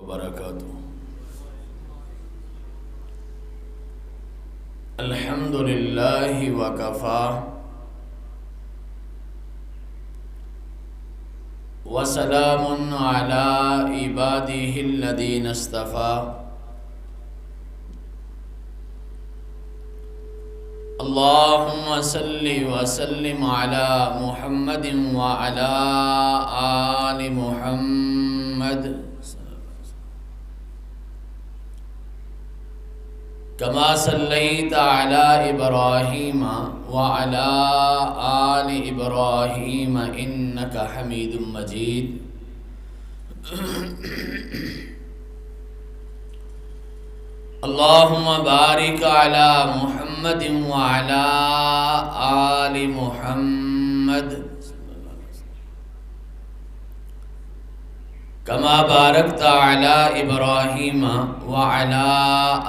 وبرکاتہ۔ الحمد للہ وکفی وسلام علی عبادہ الذین اصطفی۔ اللہم صل وسلم علی محمد وعلی آل محمد کما صلیت علی ابراہیم وعلی آل ابراہیم انک حمید مجید۔ اللہم بارک علی محمد وعلی آل محمد کما بارکت علی ابراہیم وعلی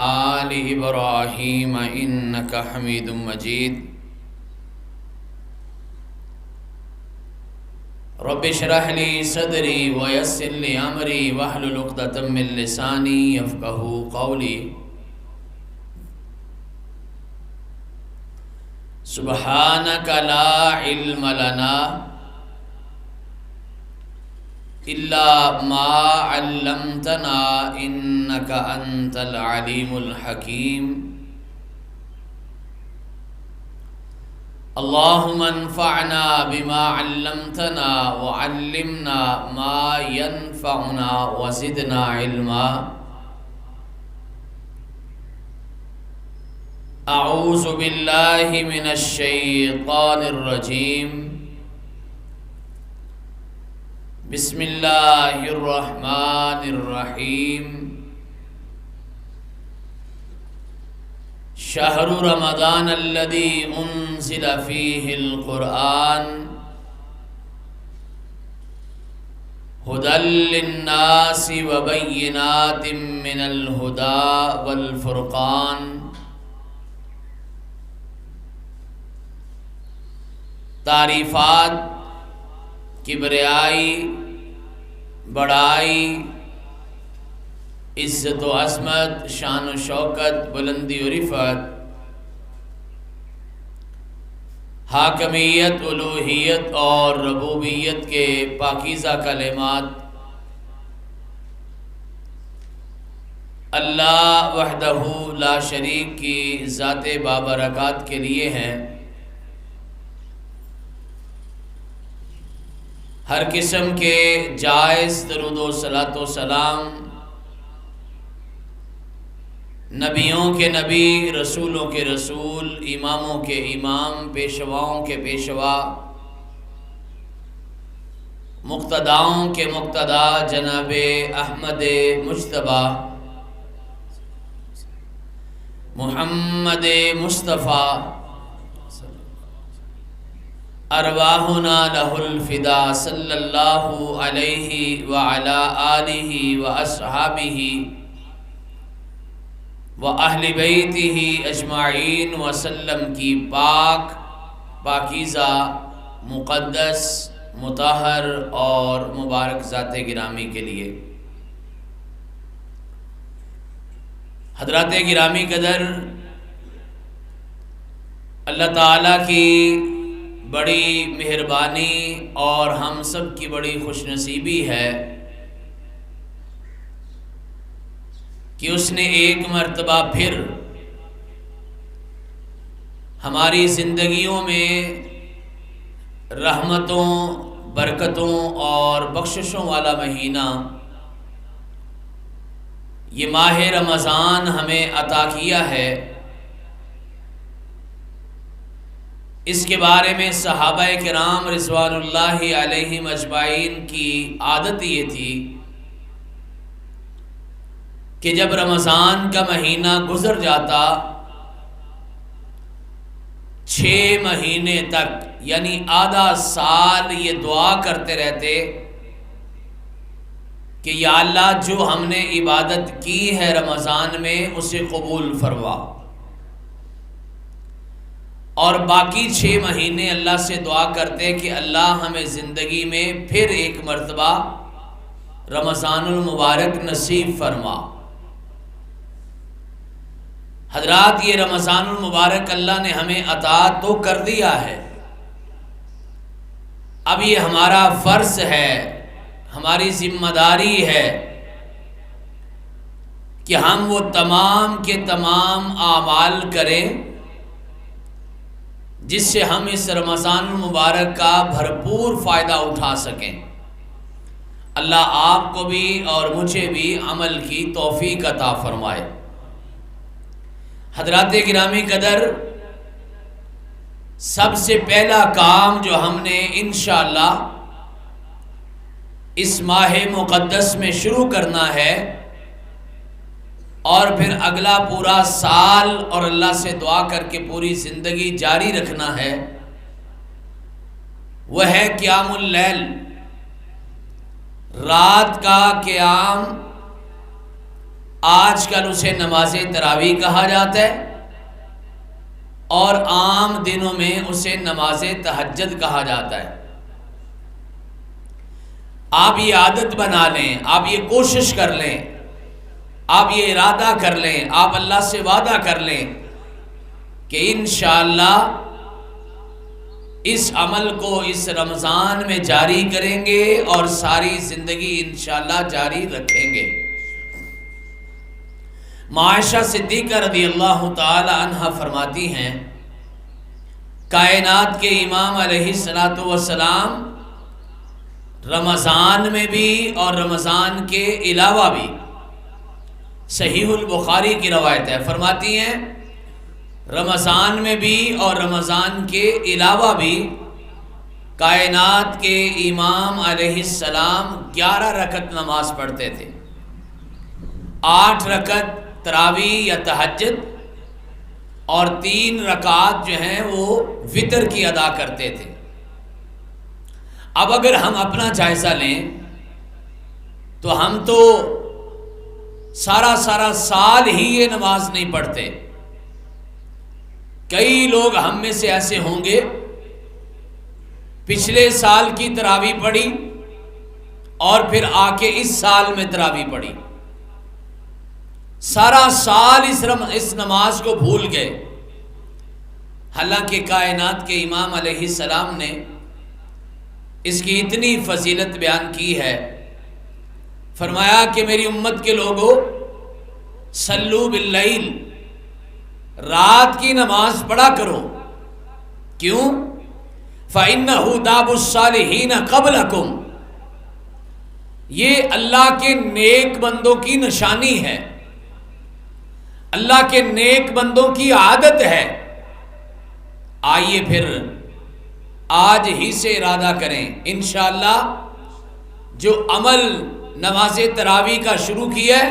آل ابراہیم انک حمید مجید۔ رب اشرح لی صدری ویسر لی امری واحلل عقدۃ من لسانی یفقہوا قولی۔ سبحانک لا علم لنا الا ما علمتنا انک انت العلیم الحکیم۔ اللہم انفعنا بما علمتنا وعلمنا ما ينفعنا وزدنا علما۔ اعوذ باللہ من الشیطان الرجیم۔ بسم اللہ الرحمن الرحیم۔ شہر رمضان الذی انزل فیہ القرآن ھدی للناس وبینات من الھدی والفرقان۔ تعریفات، کبریائی، بڑائی، عزت و عظمت، شان و شوکت، بلندی و رفعت، حاکمیت، الوہیت اور ربوبیت کے پاکیزہ کلمات اللہ وحدہ لا شریک کی ذات بابرکات کے لیے ہیں۔ ہر قسم کے جائز درود و صلاۃ و سلام نبیوں کے نبی، رسولوں کے رسول، اماموں کے امام، پیشواؤں کے پیشوا، مقتداؤں کے مقتدا جناب احمد مجتبیٰ محمد مصطفیٰ ارواحنا لہ الفدا صلی اللہ علیہ وعلی آلہ واصحابہ واہل بیتہ اجمعین وسلم کی پاک، پاکیزہ، مقدس، مطہر اور مبارک ذات گرامی کے لیے۔ حضرات گرامی قدر، اللہ تعالیٰ کی بڑی مہربانی اور ہم سب کی بڑی خوش نصیبی ہے کہ اس نے ایک مرتبہ پھر ہماری زندگیوں میں رحمتوں، برکتوں اور بخششوں والا مہینہ یہ ماہ رمضان ہمیں عطا کیا ہے۔ اس کے بارے میں صحابہ کرام رضوان اللہ علیہم اجمعین کی عادت یہ تھی کہ جب رمضان کا مہینہ گزر جاتا 6 مہینے تک یعنی آدھا سال یہ دعا کرتے رہتے کہ یا اللہ جو ہم نے عبادت کی ہے رمضان میں اسے قبول فرما، اور باقی 6 مہینے اللہ سے دعا کرتے کہ اللہ ہمیں زندگی میں پھر ایک مرتبہ رمضان المبارک نصیب فرما۔ حضرات، یہ رمضان المبارک اللہ نے ہمیں عطا تو کر دیا ہے، اب یہ ہمارا فرض ہے، ہماری ذمہ داری ہے کہ ہم وہ تمام کے تمام اعمال کریں جس سے ہم اس رمضان المبارک کا بھرپور فائدہ اٹھا سکیں۔ اللہ آپ کو بھی اور مجھے بھی عمل کی توفیق عطا فرمائے۔ حضرات گرامی قدر، سب سے پہلا کام جو ہم نے انشاءاللہ اس ماہ مقدس میں شروع کرنا ہے اور پھر اگلا پورا سال اور اللہ سے دعا کر کے پوری زندگی جاری رکھنا ہے، وہ ہے قیام اللیل، رات کا قیام۔ آج کل اسے نماز تراویح کہا جاتا ہے اور عام دنوں میں اسے نماز تہجد کہا جاتا ہے۔ آپ یہ عادت بنا لیں، آپ یہ کوشش کر لیں، آپ یہ ارادہ کر لیں، آپ اللہ سے وعدہ کر لیں کہ انشاءاللہ اس عمل کو اس رمضان میں جاری کریں گے اور ساری زندگی انشاءاللہ جاری رکھیں گے۔ عائشہ صدیقہ رضی اللہ تعالی عنہ فرماتی ہیں، کائنات کے امام علیہ السلام رمضان میں بھی اور رمضان کے علاوہ بھی، صحیح البخاری کی روایت ہے، فرماتی ہیں رمضان میں بھی اور رمضان کے علاوہ بھی کائنات کے امام علیہ السلام 11 رکعت نماز پڑھتے تھے، 8 رکعت تراویح یا تہجد اور 3 رکعات جو ہیں وہ وتر کی ادا کرتے تھے۔ اب اگر ہم اپنا جائزہ لیں تو ہم تو سارا سال ہی یہ نماز نہیں پڑھتے۔ کئی لوگ ہم میں سے ایسے ہوں گے پچھلے سال کی تراویح پڑھی اور پھر آ کے اس سال میں تراویح پڑھی، سارا سال اس نماز کو بھول گئے۔ حالانکہ کائنات کے امام علیہ السلام نے اس کی اتنی فضیلت بیان کی ہے، فرمایا کہ میری امت کے لوگوں، صلو باللیل، رات کی نماز پڑھا کرو۔ کیوں؟ فَإِنَّهُ دَابُ الصَّالِحِينَ قَبْلَكُمْ، یہ اللہ کے نیک بندوں کی نشانی ہے، اللہ کے نیک بندوں کی عادت ہے۔ آئیے پھر آج ہی سے ارادہ کریں، انشاءاللہ جو عمل نماز تراویح کا شروع کیا ہے،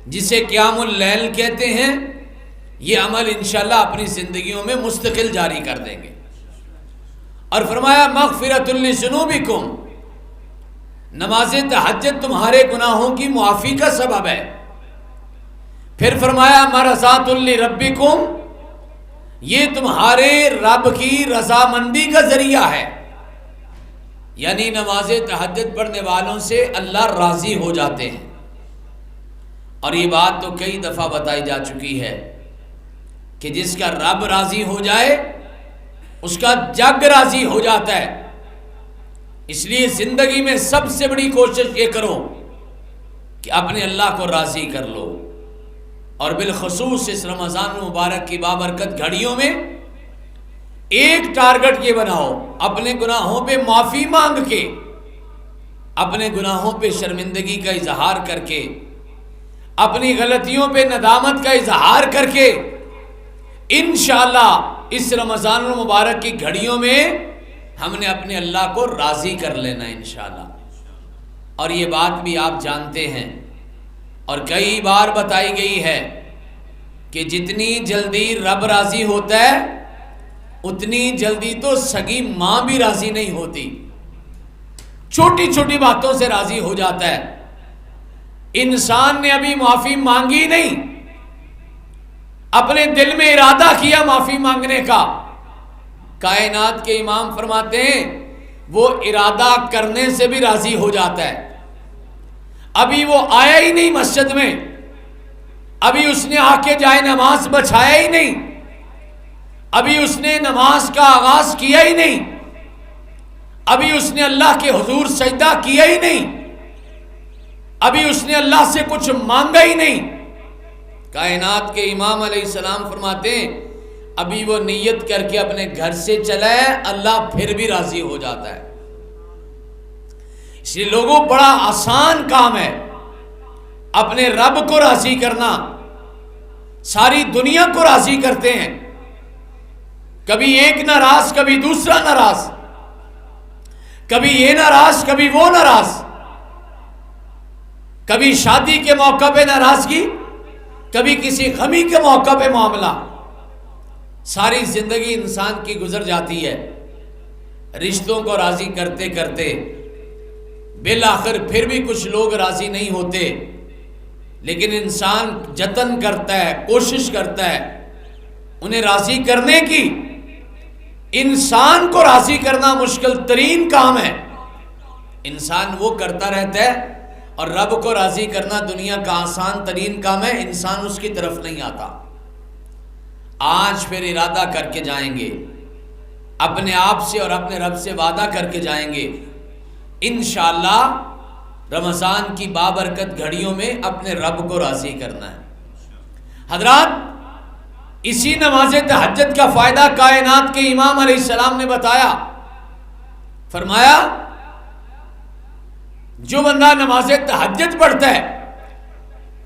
جسے قیام اللیل کہتے ہیں، یہ عمل انشاءاللہ اپنی زندگیوں میں مستقل جاری کر دیں گے۔ اور فرمایا مغفرۃ لذنوبکم، نماز تہجد تمہارے گناہوں کی معافی کا سبب ہے۔ پھر فرمایا مرضات لربکم، یہ تمہارے رب کی رضامندی کا ذریعہ ہے، یعنی نماز تہجد پڑھنے والوں سے اللہ راضی ہو جاتے ہیں۔ اور یہ بات تو کئی دفعہ بتائی جا چکی ہے کہ جس کا رب راضی ہو جائے اس کا جگ راضی ہو جاتا ہے۔ اس لیے زندگی میں سب سے بڑی کوشش یہ کرو کہ اپنے اللہ کو راضی کر لو، اور بالخصوص اس رمضان مبارک کی بابرکت گھڑیوں میں ایک ٹارگٹ یہ بناؤ، اپنے گناہوں پہ معافی مانگ کے، اپنے گناہوں پہ شرمندگی کا اظہار کر کے، اپنی غلطیوں پہ ندامت کا اظہار کر کے، انشاءاللہ اس رمضان المبارک کی گھڑیوں میں ہم نے اپنے اللہ کو راضی کر لینا انشاءاللہ۔ اور یہ بات بھی آپ جانتے ہیں اور کئی بار بتائی گئی ہے کہ جتنی جلدی رب راضی ہوتا ہے اتنی جلدی تو سگی ماں بھی راضی نہیں ہوتی، چھوٹی چھوٹی باتوں سے راضی ہو جاتا ہے۔ انسان نے ابھی معافی مانگی نہیں، اپنے دل میں ارادہ کیا معافی مانگنے کا، کائنات کے امام فرماتے ہیں وہ ارادہ کرنے سے بھی راضی ہو جاتا ہے۔ ابھی وہ آیا ہی نہیں مسجد میں، ابھی اس نے آ کے جائے نماز بچھایا ہی نہیں، ابھی اس نے نماز کا آغاز کیا ہی نہیں، ابھی اس نے اللہ کے حضور سجدہ کیا ہی نہیں، ابھی اس نے اللہ سے کچھ مانگا ہی نہیں، کائنات کے امام علیہ السلام فرماتے ہیں ابھی وہ نیت کر کے اپنے گھر سے چلا ہے، اللہ پھر بھی راضی ہو جاتا ہے۔ اس لیے لوگوں بڑا آسان کام ہے اپنے رب کو راضی کرنا، ساری دنیا کو راضی کرتے ہیں، کبھی ایک ناراض کبھی دوسرا ناراض، کبھی یہ ناراض کبھی وہ ناراض، کبھی شادی کے موقع پہ ناراضگی، کبھی کسی غمی کے موقع پہ معاملہ، ساری زندگی انسان کی گزر جاتی ہے رشتوں کو راضی کرتے کرتے، بالآخر پھر بھی کچھ لوگ راضی نہیں ہوتے، لیکن انسان جتن کرتا ہے، کوشش کرتا ہے انہیں راضی کرنے کی۔ انسان کو راضی کرنا مشکل ترین کام ہے، انسان وہ کرتا رہتا ہے، اور رب کو راضی کرنا دنیا کا آسان ترین کام ہے، انسان اس کی طرف نہیں آتا۔ آج پھر ارادہ کر کے جائیں گے، اپنے آپ سے اور اپنے رب سے وعدہ کر کے جائیں گے، انشاءاللہ رمضان کی بابرکت گھڑیوں میں اپنے رب کو راضی کرنا ہے۔ حضرات، اسی نماز تہجد کا فائدہ کائنات کے امام علیہ السلام نے بتایا، فرمایا جو بندہ نماز تہجد پڑھتا ہے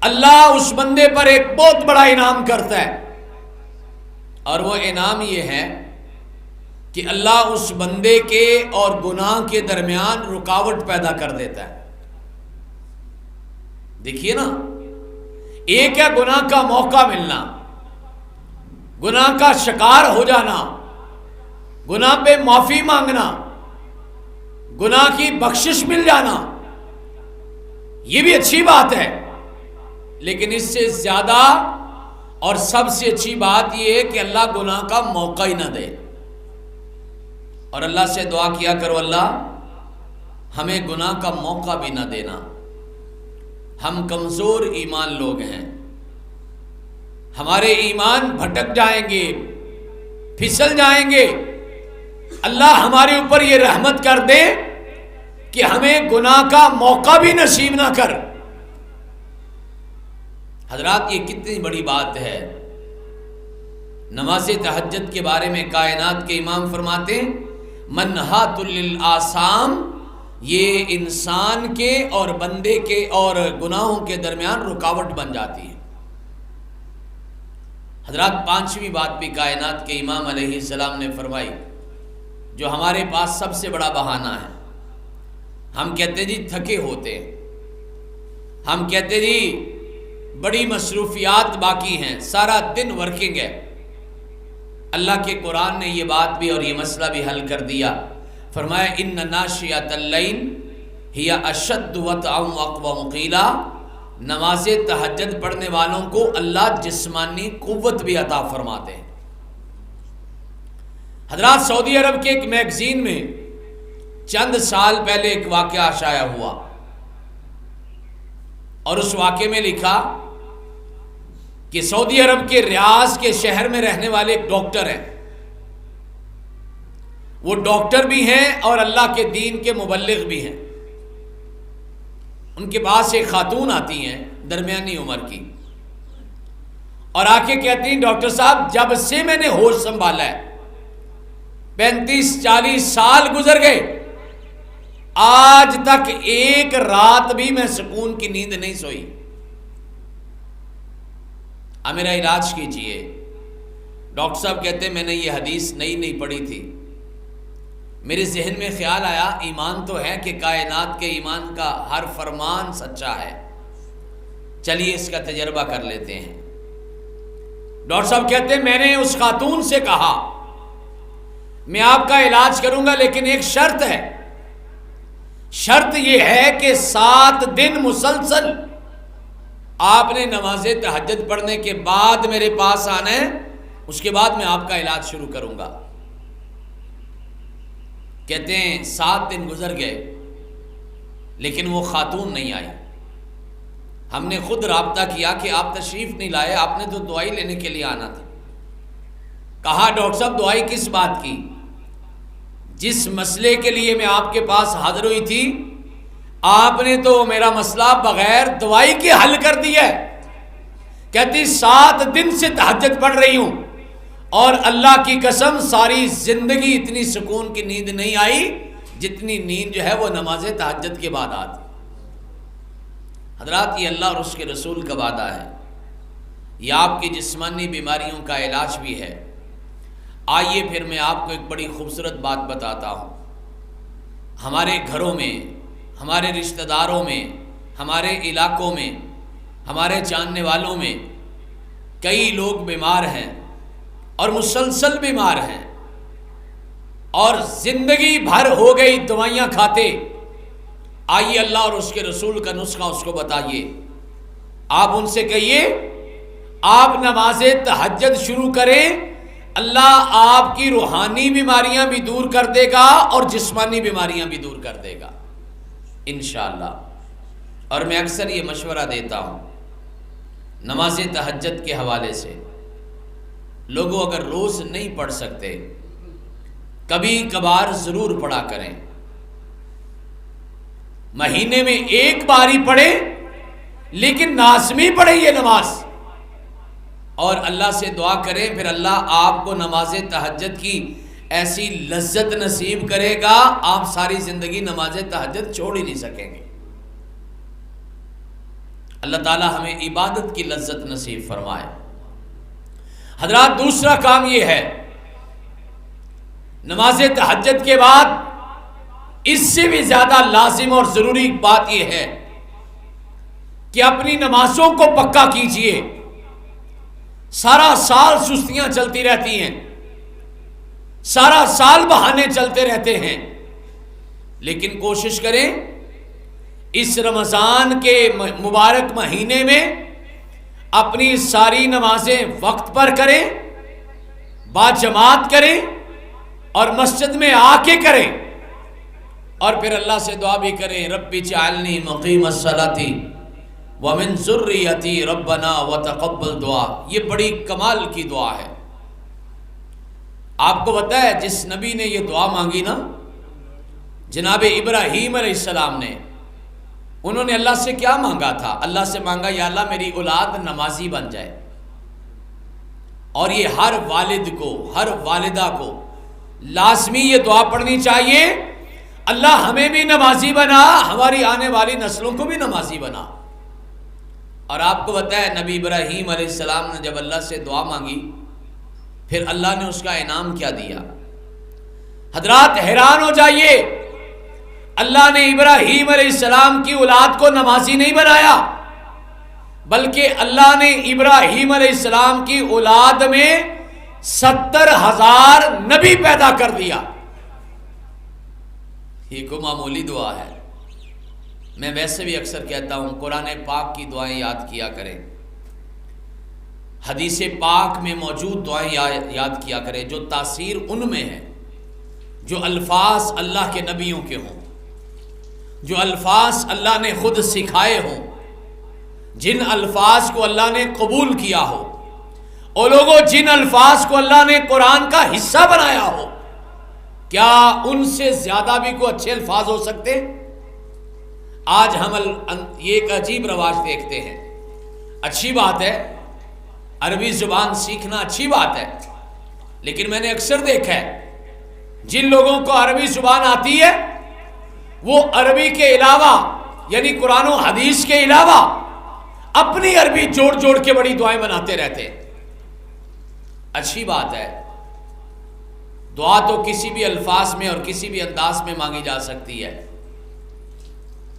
اللہ اس بندے پر ایک بہت بڑا انعام کرتا ہے، اور وہ انعام یہ ہے کہ اللہ اس بندے کے اور گناہ کے درمیان رکاوٹ پیدا کر دیتا ہے۔ دیکھیے نا، ایک ہے گناہ کا موقع ملنا، گناہ کا شکار ہو جانا، گناہ پہ معافی مانگنا، گناہ کی بخشش مل جانا، یہ بھی اچھی بات ہے، لیکن اس سے زیادہ اور سب سے اچھی بات یہ ہے کہ اللہ گناہ کا موقع ہی نہ دے۔ اور اللہ سے دعا کیا کرو اللہ ہمیں گناہ کا موقع بھی نہ دینا۔ ہم کمزور ایمان لوگ ہیں، ہمارے ایمان بھٹک جائیں گے، پھسل جائیں گے، اللہ ہمارے اوپر یہ رحمت کر دے کہ ہمیں گناہ کا موقع بھی نصیب نہ کر۔ حضرات، یہ کتنی بڑی بات ہے۔ نماز تہجد کے بارے میں کائنات کے امام فرماتے ہیں منہات للآثام، یہ انسان کے اور بندے کے اور گناہوں کے درمیان رکاوٹ بن جاتی ہے۔ حضرات، پانچویں بات بھی کائنات کے امام علیہ السلام نے فرمائی، جو ہمارے پاس سب سے بڑا بہانہ ہے۔ ہم کہتے جی تھکے ہوتے ہیں، ہم کہتے جی بڑی مصروفیات باقی ہیں، سارا دن ورکنگ ہے۔ اللہ کے قرآن نے یہ بات بھی اور یہ مسئلہ بھی حل کر دیا، فرمایا ان ناشئۃ اللیل ہی اشد وطئا واقوم قیلا، نماز تہجد پڑھنے والوں کو اللہ جسمانی قوت بھی عطا فرماتے ہیں۔ حضرات، سعودی عرب کے ایک میگزین میں چند سال پہلے ایک واقعہ شائع ہوا، اور اس واقعے میں لکھا کہ سعودی عرب کے ریاض کے شہر میں رہنے والے ایک ڈاکٹر ہیں، وہ ڈاکٹر بھی ہیں اور اللہ کے دین کے مبلغ بھی ہیں۔ ان کے پاس ایک خاتون آتی ہیں درمیانی عمر کی، اور آ کے کہتی ہیں ڈاکٹر صاحب جب سے میں نے ہوش سنبھالا ہے 35-40 سال گزر گئے، آج تک ایک رات بھی میں سکون کی نیند نہیں سوئی، اب میرا علاج کیجئے۔ ڈاکٹر صاحب کہتے ہیں میں نے یہ حدیث نئی پڑھی تھی، میرے ذہن میں خیال آیا ایمان تو ہے کہ کائنات کے ایمان کا ہر فرمان سچا ہے، چلیے اس کا تجربہ کر لیتے ہیں۔ ڈاکٹر صاحب کہتے ہیں میں نے اس خاتون سے کہا میں آپ کا علاج کروں گا، لیکن ایک شرط ہے، شرط یہ ہے کہ 7 دن مسلسل آپ نے نماز تہجد پڑھنے کے بعد میرے پاس آنا ہے، اس کے بعد میں آپ کا علاج شروع کروں گا۔ کہتے ہیں 7 دن گزر گئے لیکن وہ خاتون نہیں آئی۔ ہم نے خود رابطہ کیا کہ آپ تشریف نہیں لائے، آپ نے تو دعائی لینے کے لیے آنا تھا۔ کہا ڈاکٹر صاحب دعائی کس بات کی؟ جس مسئلے کے لیے میں آپ کے پاس حاضر ہوئی تھی آپ نے تو میرا مسئلہ بغیر دوائی کے حل کر دیا ہے۔ کہتی 7 دن سے تہجد پڑھ رہی ہوں اور اللہ کی قسم ساری زندگی اتنی سکون کی نیند نہیں آئی جتنی نیند جو ہے وہ نماز تہجد کے بعد آتی۔ حضرات یہ اللہ اور اس کے رسول کا وعدہ ہے، یہ آپ کی جسمانی بیماریوں کا علاج بھی ہے۔ آئیے پھر میں آپ کو ایک بڑی خوبصورت بات بتاتا ہوں۔ ہمارے گھروں میں، ہمارے رشتہ داروں میں، ہمارے علاقوں میں، ہمارے جاننے والوں میں کئی لوگ بیمار ہیں اور مسلسل بیمار ہیں اور زندگی بھر ہو گئی دوائیاں کھاتے۔ آئیے اللہ اور اس کے رسول کا نسخہ اس کو بتائیے۔ آپ ان سے کہیے آپ نماز تہجد شروع کریں، اللہ آپ کی روحانی بیماریاں بھی دور کر دے گا اور جسمانی بیماریاں بھی دور کر دے گا انشاءاللہ۔ اور میں اکثر یہ مشورہ دیتا ہوں نماز تہجد کے حوالے سے، لوگوں اگر روز نہیں پڑھ سکتے کبھی کبھار ضرور پڑھا کریں، مہینے میں ایک بار ہی پڑھیں لیکن لازمی پڑھیں یہ نماز، اور اللہ سے دعا کریں پھر اللہ آپ کو نماز تہجد کی ایسی لذت نصیب کرے گا آپ ساری زندگی نماز تہجد چھوڑ ہی نہیں سکیں گے۔ اللہ تعالی ہمیں عبادت کی لذت نصیب فرمائے۔ حضرات دوسرا کام یہ ہے، نماز تہجد کے بعد اس سے بھی زیادہ لازم اور ضروری بات یہ ہے کہ اپنی نمازوں کو پکا کیجئے۔ سارا سال سستیاں چلتی رہتی ہیں، سارا سال بہانے چلتے رہتے ہیں، لیکن کوشش کریں اس رمضان کے مبارک مہینے میں اپنی ساری نمازیں وقت پر کریں، باجماعت کریں اور مسجد میں آ کے کریں، اور پھر اللہ سے دعا بھی کریں رب اجعلنی مقیم الصلاۃ ومن ذریتی ربنا وتقبل دعا۔ یہ بڑی کمال کی دعا ہے۔ آپ کو پتہ ہے جس نبی نے یہ دعا مانگی نا، جناب ابراہیم علیہ السلام نے، انہوں نے اللہ سے کیا مانگا تھا؟ اللہ سے مانگا یا اللہ میری اولاد نمازی بن جائے۔ اور یہ ہر والد کو، ہر والدہ کو لازمی یہ دعا پڑھنی چاہیے، اللہ ہمیں بھی نمازی بنا، ہماری آنے والی نسلوں کو بھی نمازی بنا۔ اور آپ کو پتہ ہے نبی ابراہیم علیہ السلام نے جب اللہ سے دعا مانگی پھر اللہ نے اس کا انعام کیا دیا؟ حضرات حیران ہو جائیے، اللہ نے ابراہیم علیہ السلام کی اولاد کو نمازی نہیں بنایا، بلکہ اللہ نے ابراہیم علیہ السلام کی اولاد میں 70,000 نبی پیدا کر دیا۔ یہ کوئی معمولی دعا ہے؟ میں ویسے بھی اکثر کہتا ہوں قرآن پاک کی دعائیں یاد کیا کریں، حدیث پاک میں موجود دعائیں یاد کیا کریں، جو تاثیر ان میں ہے، جو الفاظ اللہ کے نبیوں کے ہوں، جو الفاظ اللہ نے خود سکھائے ہوں، جن الفاظ کو اللہ نے قبول کیا ہو، اور لوگوں جن الفاظ کو اللہ نے قرآن کا حصہ بنایا ہو، کیا ان سے زیادہ بھی کوئی اچھے الفاظ ہو سکتے؟ آج ہم یہ ایک عجیب رواج دیکھتے ہیں۔ اچھی بات ہے عربی زبان سیکھنا، اچھی بات ہے، لیکن میں نے اکثر دیکھا ہے جن لوگوں کو عربی زبان آتی ہے وہ عربی کے علاوہ یعنی قرآن و حدیث کے علاوہ اپنی عربی جوڑ جوڑ کے بڑی دعائیں بناتے رہتے ہیں۔ اچھی بات ہے، دعا تو کسی بھی الفاظ میں اور کسی بھی انداز میں مانگی جا سکتی ہے،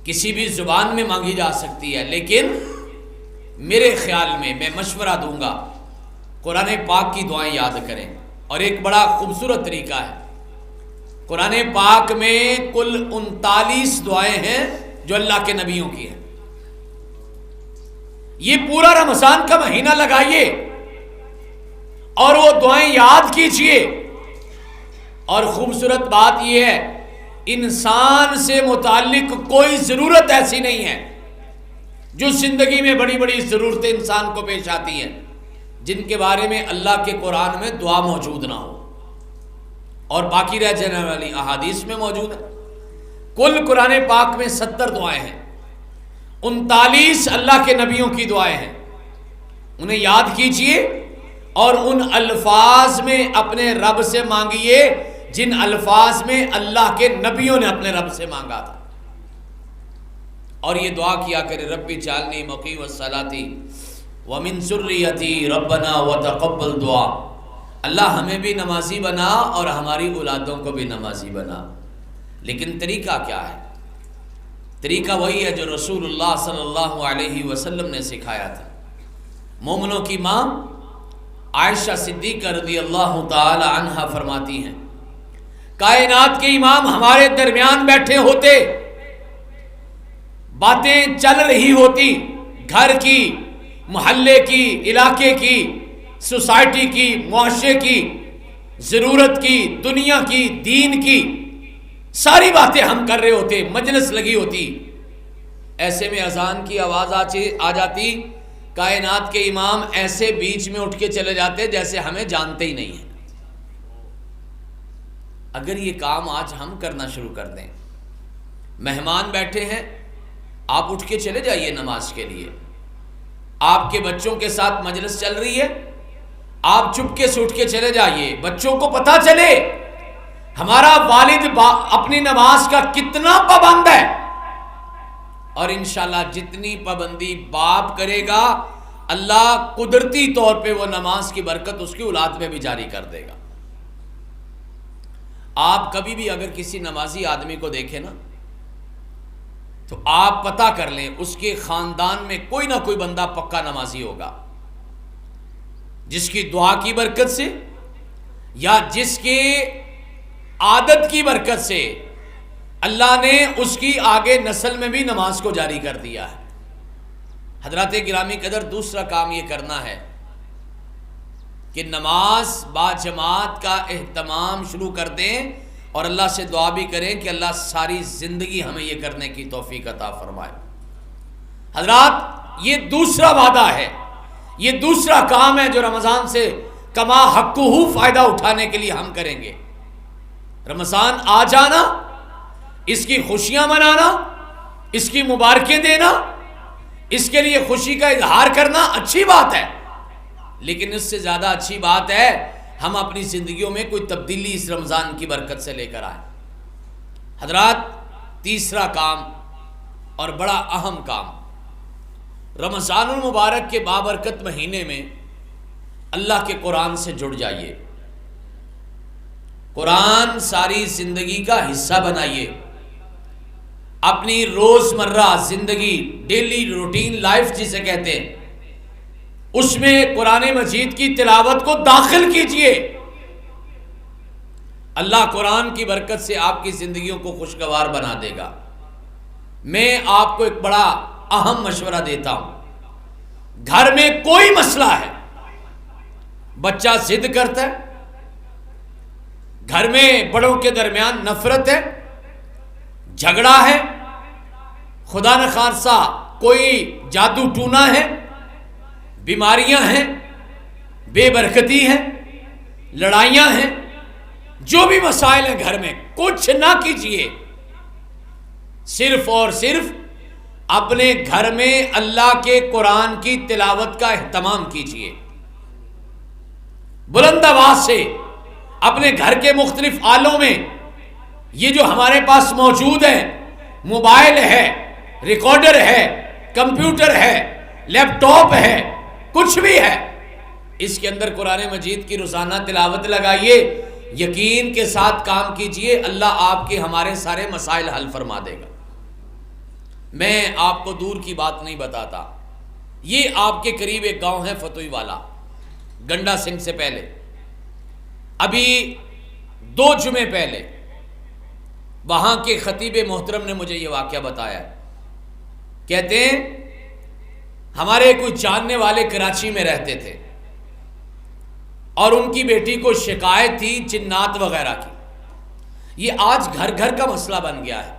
کسی بھی زبان میں مانگی جا سکتی ہے، لیکن میرے خیال میں میں مشورہ دوں گا قرآن پاک کی دعائیں یاد کریں۔ اور ایک بڑا خوبصورت طریقہ ہے، قرآن پاک میں کل 39 دعائیں ہیں جو اللہ کے نبیوں کی ہیں۔ یہ پورا رمضان کا مہینہ لگائیے اور وہ دعائیں یاد کیجئے۔ اور خوبصورت بات یہ ہے انسان سے متعلق کوئی ضرورت ایسی نہیں ہے جو زندگی میں بڑی بڑی ضرورتیں انسان کو پیش آتی ہیں، جن کے بارے میں اللہ کے قرآن میں دعا موجود نہ ہو اور باقی رہ جانے والی احادیث میں موجود ہے۔ کل قرآن پاک میں 70 دعائیں ہیں، 39 اللہ کے نبیوں کی دعائیں ہیں۔ انہیں یاد کیجئے اور ان الفاظ میں اپنے رب سے مانگیے جن الفاظ میں اللہ کے نبیوں نے اپنے رب سے مانگا تھا، اور یہ دعا کیا کرے، رب اجعلنی مقیم الصلاۃ ومن ذریتی ربنا وتقبل دعا، اللہ ہمیں بھی نمازی بنا اور ہماری اولادوں کو بھی نمازی بنا۔ لیکن طریقہ کیا ہے؟ طریقہ وہی ہے جو رسول اللہ صلی اللہ علیہ وسلم نے سکھایا تھا۔ مومنوں کی ماں عائشہ صدیقہ رضی اللہ تعالی عنہا فرماتی ہیں، کائنات کے امام ہمارے درمیان بیٹھے ہوتے، باتیں چل رہی ہوتی، گھر کی، محلے کی، علاقے کی، سوسائٹی کی، معاشرے کی، ضرورت کی، دنیا کی، دین کی، ساری باتیں ہم کر رہے ہوتے، مجلس لگی ہوتی، ایسے میں اذان کی آواز آ جاتی، کائنات کے امام ایسے بیچ میں اٹھ کے چلے جاتے جیسے ہمیں جانتے ہی نہیں ہیں۔ اگر یہ کام آج ہم کرنا شروع کر دیں، مہمان بیٹھے ہیں، آپ اٹھ کے چلے جائیے نماز کے لیے، آپ کے بچوں کے ساتھ مجلس چل رہی ہے، آپ چپکے سے اٹھ کے چلے جائیے، بچوں کو پتہ چلے ہمارا والد اپنی نماز کا کتنا پابند ہے، اور انشاءاللہ جتنی پابندی باپ کرے گا اللہ قدرتی طور پہ وہ نماز کی برکت اس کی اولاد میں بھی جاری کر دے گا۔ آپ کبھی بھی اگر کسی نمازی آدمی کو دیکھیں نا تو آپ پتہ کر لیں اس کے خاندان میں کوئی نہ کوئی بندہ پکا نمازی ہوگا، جس کی دعا کی برکت سے یا جس کے عادت کی برکت سے اللہ نے اس کی آگے نسل میں بھی نماز کو جاری کر دیا ہے۔ حضرات گرامی قدر، دوسرا کام یہ کرنا ہے کہ نماز با جماعت کا اہتمام شروع کر دیں اور اللہ سے دعا بھی کریں کہ اللہ ساری زندگی ہمیں یہ کرنے کی توفیق عطا فرمائے۔ حضرات یہ دوسرا وعدہ ہے، یہ دوسرا کام ہے جو رمضان سے کما حقہ فائدہ اٹھانے کے لیے ہم کریں گے۔ رمضان آ جانا، اس کی خوشیاں منانا، اس کی مبارکیں دینا، اس کے لیے خوشی کا اظہار کرنا اچھی بات ہے، لیکن اس سے زیادہ اچھی بات ہے ہم اپنی زندگیوں میں کوئی تبدیلی اس رمضان کی برکت سے لے کر آئیں۔ حضرات تیسرا کام اور بڑا اہم کام، رمضان المبارک کے بابرکت مہینے میں اللہ کے قرآن سے جڑ جائیے، قرآن ساری زندگی کا حصہ بنائیے، اپنی روزمرہ زندگی، ڈیلی روٹین لائف جسے کہتے ہیں، اس میں قرآن مجید کی تلاوت کو داخل کیجئے۔ اللہ قرآن کی برکت سے آپ کی زندگیوں کو خوشگوار بنا دے گا۔ میں آپ کو ایک بڑا اہم مشورہ دیتا ہوں، گھر میں کوئی مسئلہ ہے، بچہ ضد کرتا ہے، گھر میں بڑوں کے درمیان نفرت ہے، جھگڑا ہے، خدا نخواستہ کوئی جادو ٹونا ہے، بیماریاں ہیں، بے برکتی ہے، لڑائیاں ہیں، جو بھی مسائل ہیں گھر میں، کچھ نہ کیجئے، صرف اور صرف اپنے گھر میں اللہ کے قرآن کی تلاوت کا اہتمام کیجئے، بلند آواز سے اپنے گھر کے مختلف آلوں میں، یہ جو ہمارے پاس موجود ہے، موبائل ہے، ریکارڈر ہے، کمپیوٹر ہے، لیپ ٹاپ ہے، کچھ بھی ہے، اس کے اندر قرآن مجید کی روزانہ تلاوت لگائیے، یقین کے ساتھ کام کیجئے، اللہ آپ کے ہمارے سارے مسائل حل فرما دے گا۔ میں آپ کو دور کی بات نہیں بتاتا، یہ آپ کے قریب ایک گاؤں ہے فتوی والا، گنڈا سنگھ سے پہلے، ابھی 2 جمعے پہلے وہاں کے خطیب محترم نے مجھے یہ واقعہ بتایا، کہتے ہیں ہمارے کوئی جاننے والے کراچی میں رہتے تھے اور ان کی بیٹی کو شکایت تھی جنات وغیرہ کی۔ یہ آج گھر گھر کا مسئلہ بن گیا ہے،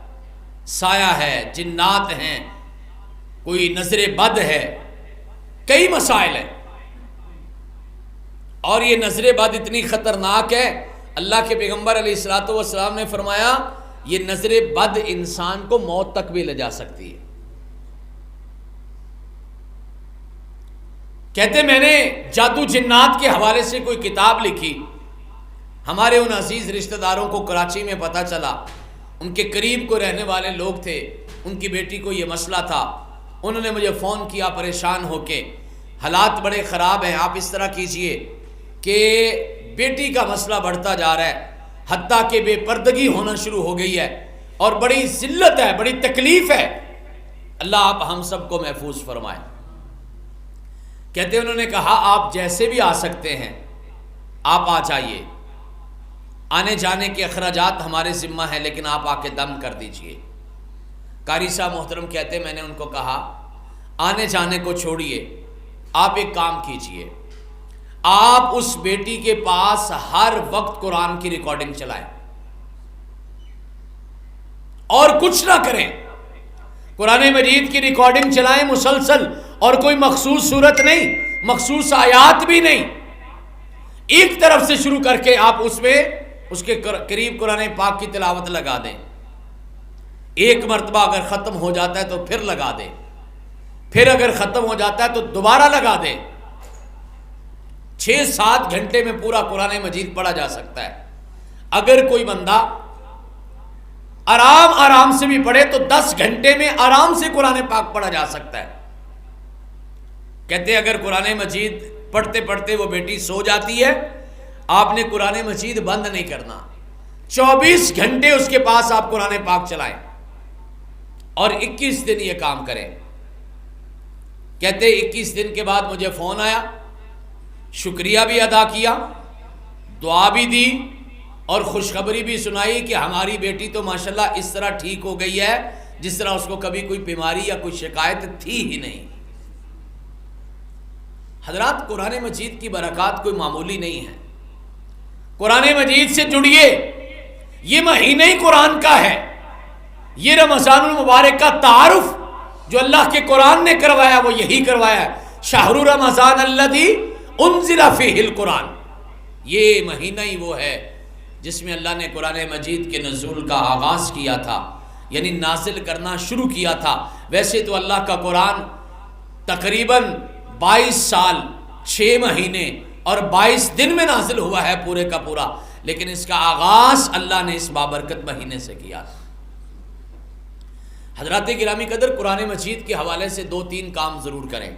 سایہ ہے، جنات ہیں، کوئی نظر بد ہے، کئی مسائل ہیں، اور یہ نظر بد اتنی خطرناک ہے، اللہ کے پیغمبر علیہ الصلوۃ والسلام نے فرمایا یہ نظر بد انسان کو موت تک بھی لے جا سکتی ہے۔ کہتے میں نے جادو جنات کے حوالے سے کوئی کتاب لکھی، ہمارے ان عزیز رشتہ داروں کو کراچی میں پتہ چلا، ان کے قریب کو رہنے والے لوگ تھے، ان کی بیٹی کو یہ مسئلہ تھا، انہوں نے مجھے فون کیا پریشان ہو کے، حالات بڑے خراب ہیں، آپ اس طرح کیجئے کہ بیٹی کا مسئلہ بڑھتا جا رہا ہے، حتیٰ کہ بے پردگی ہونا شروع ہو گئی ہے، اور بڑی ذلت ہے، بڑی تکلیف ہے، اللہ آپ ہم سب کو محفوظ فرمائیں۔ کہتے انہوں نے کہا آپ جیسے بھی آ سکتے ہیں آپ آ جائیے، آنے جانے کے اخراجات ہمارے ذمہ ہیں، لیکن آپ آ کے دم کر دیجئے۔ قاری صاحب محترم کہتے میں نے ان کو کہا آنے جانے کو چھوڑیے، آپ ایک کام کیجئے، آپ اس بیٹی کے پاس ہر وقت قرآن کی ریکارڈنگ چلائیں اور کچھ نہ کریں، قرآن مجید کی ریکارڈنگ چلائیں مسلسل، اور کوئی مخصوص صورت نہیں، مخصوص آیات بھی نہیں، ایک طرف سے شروع کر کے آپ اس میں اس کے قریب قرآن پاک کی تلاوت لگا دیں، ایک مرتبہ اگر ختم ہو جاتا ہے تو پھر لگا دیں، پھر اگر ختم ہو جاتا ہے تو دوبارہ لگا دیں، 6-7 گھنٹے میں پورا قرآن مجید پڑھا جا سکتا ہے۔ اگر کوئی بندہ آرام سے بھی پڑھے تو 10 گھنٹے میں آرام سے قرآن پاک پڑھا جا سکتا ہے۔ کہتے اگر قرآن مجید پڑھتے پڑھتے وہ بیٹی سو جاتی ہے، آپ نے قرآن مجید بند نہیں کرنا، 24 گھنٹے اس کے پاس آپ قرآن پاک چلائیں اور 21 دن یہ کام کریں۔ کہتے 21 دن کے بعد مجھے فون آیا، شکریہ بھی ادا کیا، دعا بھی دی، اور خوشخبری بھی سنائی کہ ہماری بیٹی تو ماشاءاللہ اس طرح ٹھیک ہو گئی ہے جس طرح اس کو کبھی کوئی بیماری یا کوئی شکایت تھی ہی نہیں۔ حضرات قرآن مجید کی برکات کوئی معمولی نہیں ہے، قرآن مجید سے جڑیے، یہ مہینہ ہی قرآن کا ہے، یہ رمضان المبارک کا تعارف جو اللہ کے قرآن نے کروایا وہ یہی کروایا ہے، شہر رمضان الذی انزل فیہ القرآن، یہ مہینہ ہی وہ ہے جس میں اللہ نے قرآن مجید کے نزول کا آغاز کیا تھا، یعنی نازل کرنا شروع کیا تھا۔ ویسے تو اللہ کا قرآن تقریباً 22 سال 6 مہینے اور 22 دن میں نازل ہوا ہے پورے کا پورا، لیکن اس کا آغاز اللہ نے اس بابرکت مہینے سے کیا تھا۔ حضرات گرامی قدر، قرآن مجید کے حوالے سے 2-3 کام ضرور کریں۔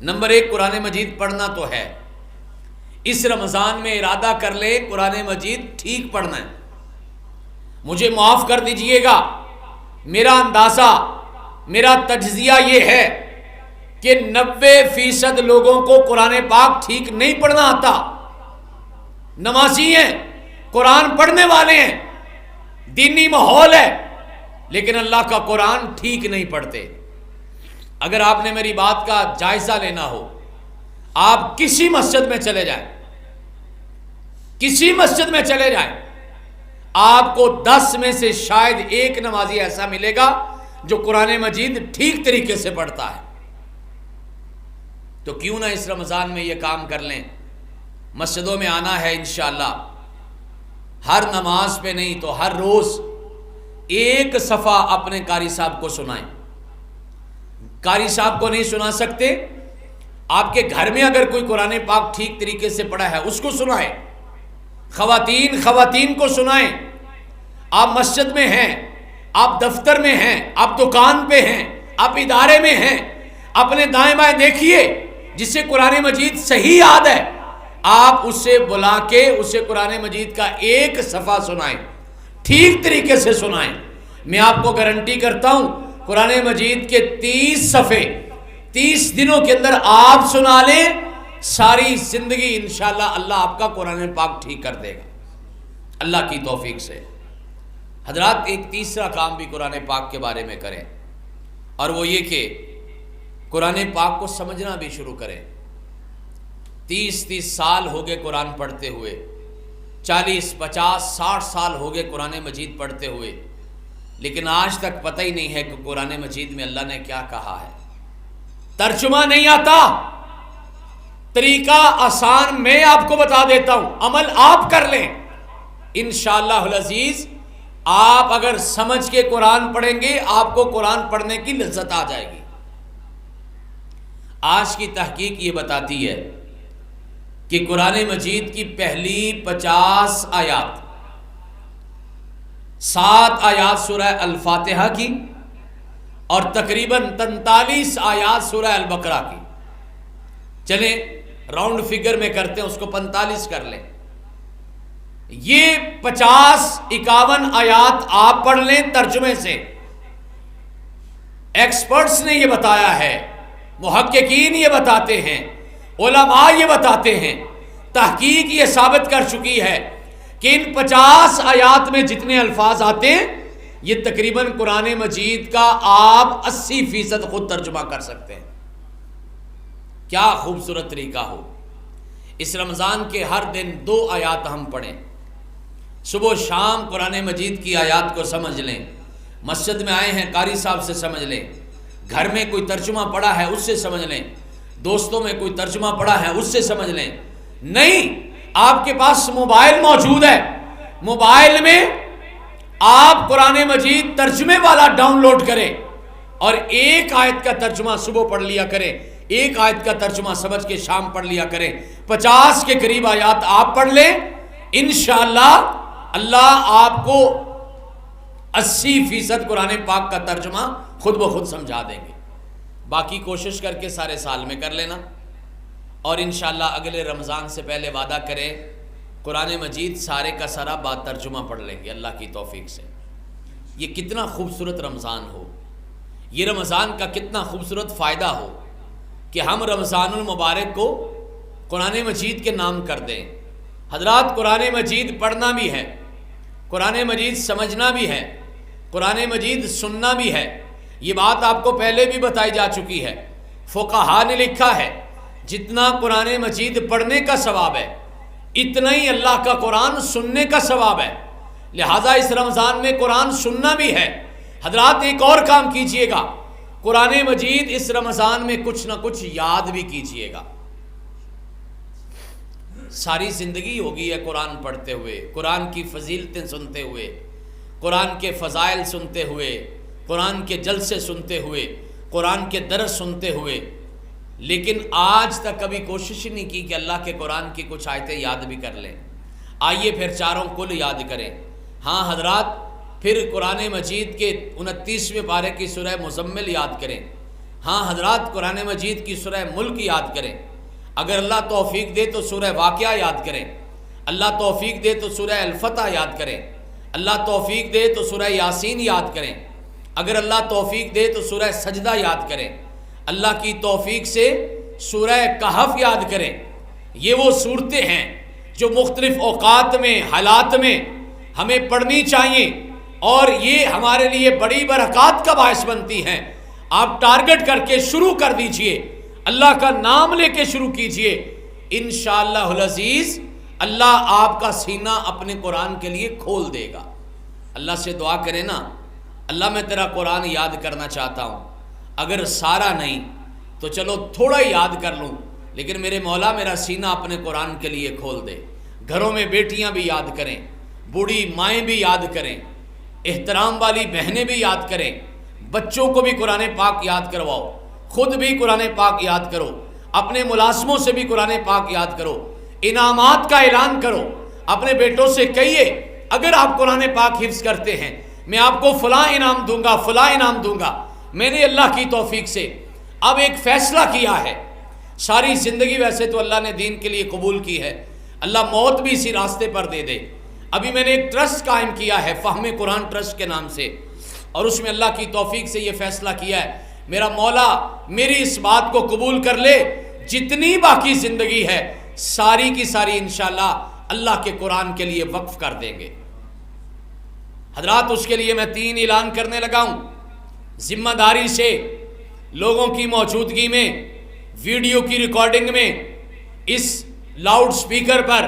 نمبر 1، قرآن مجید پڑھنا تو ہے، اس رمضان میں ارادہ کر لیں قرآن مجید ٹھیک پڑھنا ہے۔ مجھے معاف کر دیجئے گا، میرا اندازہ، میرا تجزیہ یہ ہے کہ 90% لوگوں کو قرآن پاک ٹھیک نہیں پڑھنا آتا، نمازی ہیں، قرآن پڑھنے والے ہیں، دینی ماحول ہے، لیکن اللہ کا قرآن ٹھیک نہیں پڑھتے۔ اگر آپ نے میری بات کا جائزہ لینا ہو، آپ کسی مسجد میں چلے جائیں، کسی مسجد میں چلے جائیں، آپ کو 10 میں سے شاید 1 نمازی ایسا ملے گا جو قرآن مجید ٹھیک طریقے سے پڑھتا ہے۔ تو کیوں نہ اس رمضان میں یہ کام کر لیں، مسجدوں میں آنا ہے انشاءاللہ، ہر نماز پہ نہیں تو ہر روز 1 صفحہ اپنے قاری صاحب کو سنائیں۔ قاری صاحب کو نہیں سنا سکتے، آپ کے گھر میں اگر کوئی قرآن پاک ٹھیک طریقے سے پڑھا ہے اس کو سنائیں، خواتین کو سنائیں۔ آپ مسجد میں ہیں، آپ دفتر میں ہیں، آپ دکان پہ ہیں، آپ ادارے میں ہیں، اپنے دائیں بائیں دیکھیے، جسے قرآن مجید صحیح یاد ہے آپ اسے بلا کے اسے قرآن مجید کا 1 صفحہ سنائیں، ٹھیک طریقے سے سنائیں۔ میں آپ کو گارنٹی کرتا ہوں قرآن مجید کے 30 صفحے 30 دنوں کے اندر آپ سنا لیں، ساری زندگی انشاءاللہ اللہ آپ کا قرآن پاک ٹھیک کر دے گا اللہ کی توفیق سے۔ حضرات ایک تیسرا کام بھی قرآن پاک کے بارے میں کریں، اور وہ یہ کہ قرآن پاک کو سمجھنا بھی شروع کریں۔ 30 سال ہو گئے قرآن پڑھتے ہوئے، 40 50 60 سال ہو گئے قرآن مجید پڑھتے ہوئے، لیکن آج تک پتہ ہی نہیں ہے کہ قرآن مجید میں اللہ نے کیا کہا ہے۔ ترجمہ نہیں آتا، طریقہ آسان میں آپ کو بتا دیتا ہوں، عمل آپ کر لیں انشاءاللہ العزیز۔ آپ اگر سمجھ کے قرآن پڑھیں گے آپ کو قرآن پڑھنے کی لذت آ جائے گی۔ آج کی تحقیق یہ بتاتی ہے کہ قرآن مجید کی پہلی 50 آیات، 7 آیات سورہ الفاتحہ کی اور تقریباً 43 آیات سورہ البقرہ کی، چلیں راؤنڈ فگر میں کرتے ہیں، اس کو 45 کر لیں، یہ 50-51 آیات آپ پڑھ لیں ترجمے سے۔ ایکسپرٹس نے یہ بتایا ہے، محققین یہ بتاتے ہیں، علماء یہ بتاتے ہیں، تحقیق یہ ثابت کر چکی ہے کہ ان 50 آیات میں جتنے الفاظ آتے ہیں یہ تقریباً قرآن مجید کا آپ 80% خود ترجمہ کر سکتے ہیں۔ کیا خوبصورت طریقہ ہو۔ اس رمضان کے ہر دن 2 آیات ہم پڑھیں، صبح و شام قرآن مجید کی آیات کو سمجھ لیں، مسجد میں آئے ہیں قاری صاحب سے سمجھ لیں، گھر میں کوئی ترجمہ پڑھا ہے اس سے سمجھ لیں، دوستوں میں کوئی ترجمہ پڑھا ہے اس سے سمجھ لیں۔ نہیں، آپ کے پاس موبائل موجود ہے، موبائل میں آپ قرآن مجید ترجمے والا ڈاؤن لوڈ کریں اور ایک آیت کا ترجمہ صبح پڑھ لیا کریں، ایک آیت کا ترجمہ سمجھ کے شام پڑھ لیا کریں، 50 کے قریب آیات آپ پڑھ لیں، انشاءاللہ اللہ آپ کو 80% قرآن پاک کا ترجمہ خود بخود سمجھا دیں گے۔ باقی کوشش کر کے سارے سال میں کر لینا، اور انشاءاللہ اگلے رمضان سے پہلے وعدہ کریں قرآن مجید سارے کا سارا با ترجمہ پڑھ لیں گے اللہ کی توفیق سے۔ یہ کتنا خوبصورت رمضان ہو، یہ رمضان کا کتنا خوبصورت فائدہ ہو کہ ہم رمضان المبارک کو قرآن مجید کے نام کر دیں۔ حضرات، قرآن مجید پڑھنا بھی ہے، قرآن مجید سمجھنا بھی ہے، قرآن مجید سننا بھی ہے۔ یہ بات آپ کو پہلے بھی بتائی جا چکی ہے، فقہا نے لکھا ہے جتنا قرآن مجید پڑھنے کا ثواب ہے اتنا ہی اللہ کا قرآن سننے کا ثواب ہے، لہٰذا اس رمضان میں قرآن سننا بھی ہے۔ حضرات ایک اور کام کیجئے گا، قرآن مجید اس رمضان میں کچھ نہ کچھ یاد بھی کیجئے گا۔ ساری زندگی ہوگی ہے قرآن پڑھتے ہوئے، قرآن کی فضیلتیں سنتے ہوئے، قرآن کے فضائل سنتے ہوئے، قرآن کے جلسے سنتے ہوئے، قرآن کے درس سنتے ہوئے، لیکن آج تک کبھی کوشش نہیں کی کہ اللہ کے قرآن کی کچھ آیتیں یاد بھی کر لیں۔ آئیے پھر چاروں کل یاد کریں۔ ہاں حضرات، پھر قرآن مجید کے 29ویں پارے کی سورہ مزمل یاد کریں۔ ہاں حضرات، قرآن مجید کی سورہ ملک یاد کریں۔ اگر اللہ توفیق دے تو سورہ واقعہ یاد کریں، اللہ توفیق دے تو سورہ الفتح یاد کریں، اللہ توفیق دے تو سورہ یاسین یاد کریں، اگر اللہ توفیق دے تو سورہ سجدہ یاد کریں، اللہ کی توفیق سے سورہ کہف یاد کریں۔ یہ وہ صورتیں ہیں جو مختلف اوقات میں، حالات میں ہمیں پڑھنی چاہیے، اور یہ ہمارے لیے بڑی برکات کا باعث بنتی ہیں۔ آپ ٹارگٹ کر کے شروع کر دیجئے، اللہ کا نام لے کے شروع کیجئے، انشاءاللہ العزیز اللہ آپ کا سینہ اپنے قرآن کے لیے کھول دے گا۔ اللہ سے دعا کرے نا، اللہ میں تیرا قرآن یاد کرنا چاہتا ہوں، اگر سارا نہیں تو چلو تھوڑا ہی یاد کر لوں، لیکن میرے مولا میرا سینہ اپنے قرآن کے لیے کھول دے۔ گھروں میں بیٹیاں بھی یاد کریں، بوڑھی مائیں بھی یاد کریں، احترام والی بہنیں بھی یاد کریں، بچوں کو بھی قرآن پاک یاد کرواؤ، خود بھی قرآن پاک یاد کرو، اپنے ملازموں سے بھی قرآن پاک یاد کرو، انعامات کا اعلان کرو، اپنے بیٹوں سے کہیے اگر آپ قرآن پاک حفظ کرتے ہیں میں آپ کو فلاں انعام دوں گا، فلاں انعام دوں گا۔ میں نے اللہ کی توفیق سے اب ایک فیصلہ کیا ہے، ساری زندگی ویسے تو اللہ نے دین کے لیے قبول کی ہے، اللہ موت بھی اسی راستے پر دے دے۔ ابھی میں نے ایک ٹرسٹ قائم کیا ہے فہم قرآن ٹرسٹ کے نام سے، اور اس میں اللہ کی توفیق سے یہ فیصلہ کیا ہے میرا مولا میری اس بات کو قبول کر لے، جتنی باقی زندگی ہے ساری کی ساری انشاءاللہ اللہ کے قرآن کے لیے وقف کر دیں گے۔ حضرات، اس کے لیے میں 3 اعلان کرنے لگا ہوں، ذمہ داری سے لوگوں کی موجودگی میں، ویڈیو کی ریکارڈنگ میں، اس لاؤڈ سپیکر پر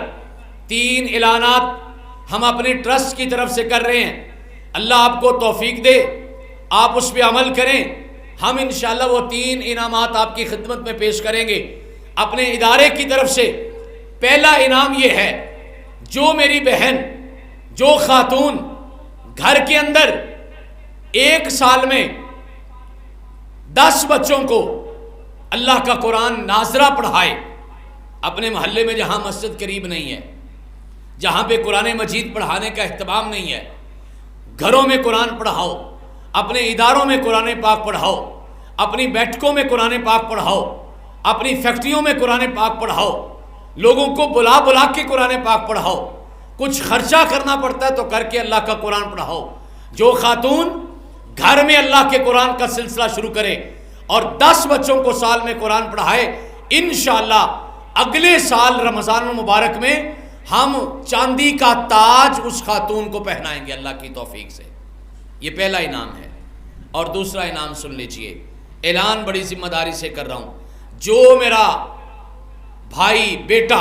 3 اعلانات ہم اپنے ٹرسٹ کی طرف سے کر رہے ہیں۔ اللہ آپ کو توفیق دے، آپ اس پہ عمل کریں، ہم انشاءاللہ وہ 3 انعامات آپ کی خدمت میں پیش کریں گے اپنے ادارے کی طرف سے۔ پہلا انعام یہ ہے، جو میری بہن، جو خاتون گھر کے اندر 1 سال میں 10 بچوں کو اللہ کا قرآن ناظرہ پڑھائے، اپنے محلے میں جہاں مسجد قریب نہیں ہے، جہاں پہ قرآن مجید پڑھانے کا اہتمام نہیں ہے، گھروں میں قرآن پڑھاؤ، اپنے اداروں میں قرآن پاک پڑھاؤ، اپنی بیٹھکوں میں قرآن پاک پڑھاؤ، اپنی فیکٹریوں میں قرآن پاک پڑھاؤ، لوگوں کو بلا بلا کے قرآن پاک پڑھاؤ، کچھ خرچہ کرنا پڑتا ہے تو کر کے اللہ کا قرآن پڑھاؤ۔ جو خاتون گھر میں اللہ کے قرآن کا سلسلہ شروع کرے اور 10 بچوں کو سال میں قرآن پڑھائے، انشاءاللہ اگلے سال رمضان المبارک میں ہم چاندی کا تاج اس خاتون کو پہنائیں گے اللہ کی توفیق سے۔ یہ پہلا انعام ہے۔ اور دوسرا انعام سن لیجئے، اعلان بڑی ذمہ داری سے کر رہا ہوں، جو میرا بھائی بیٹا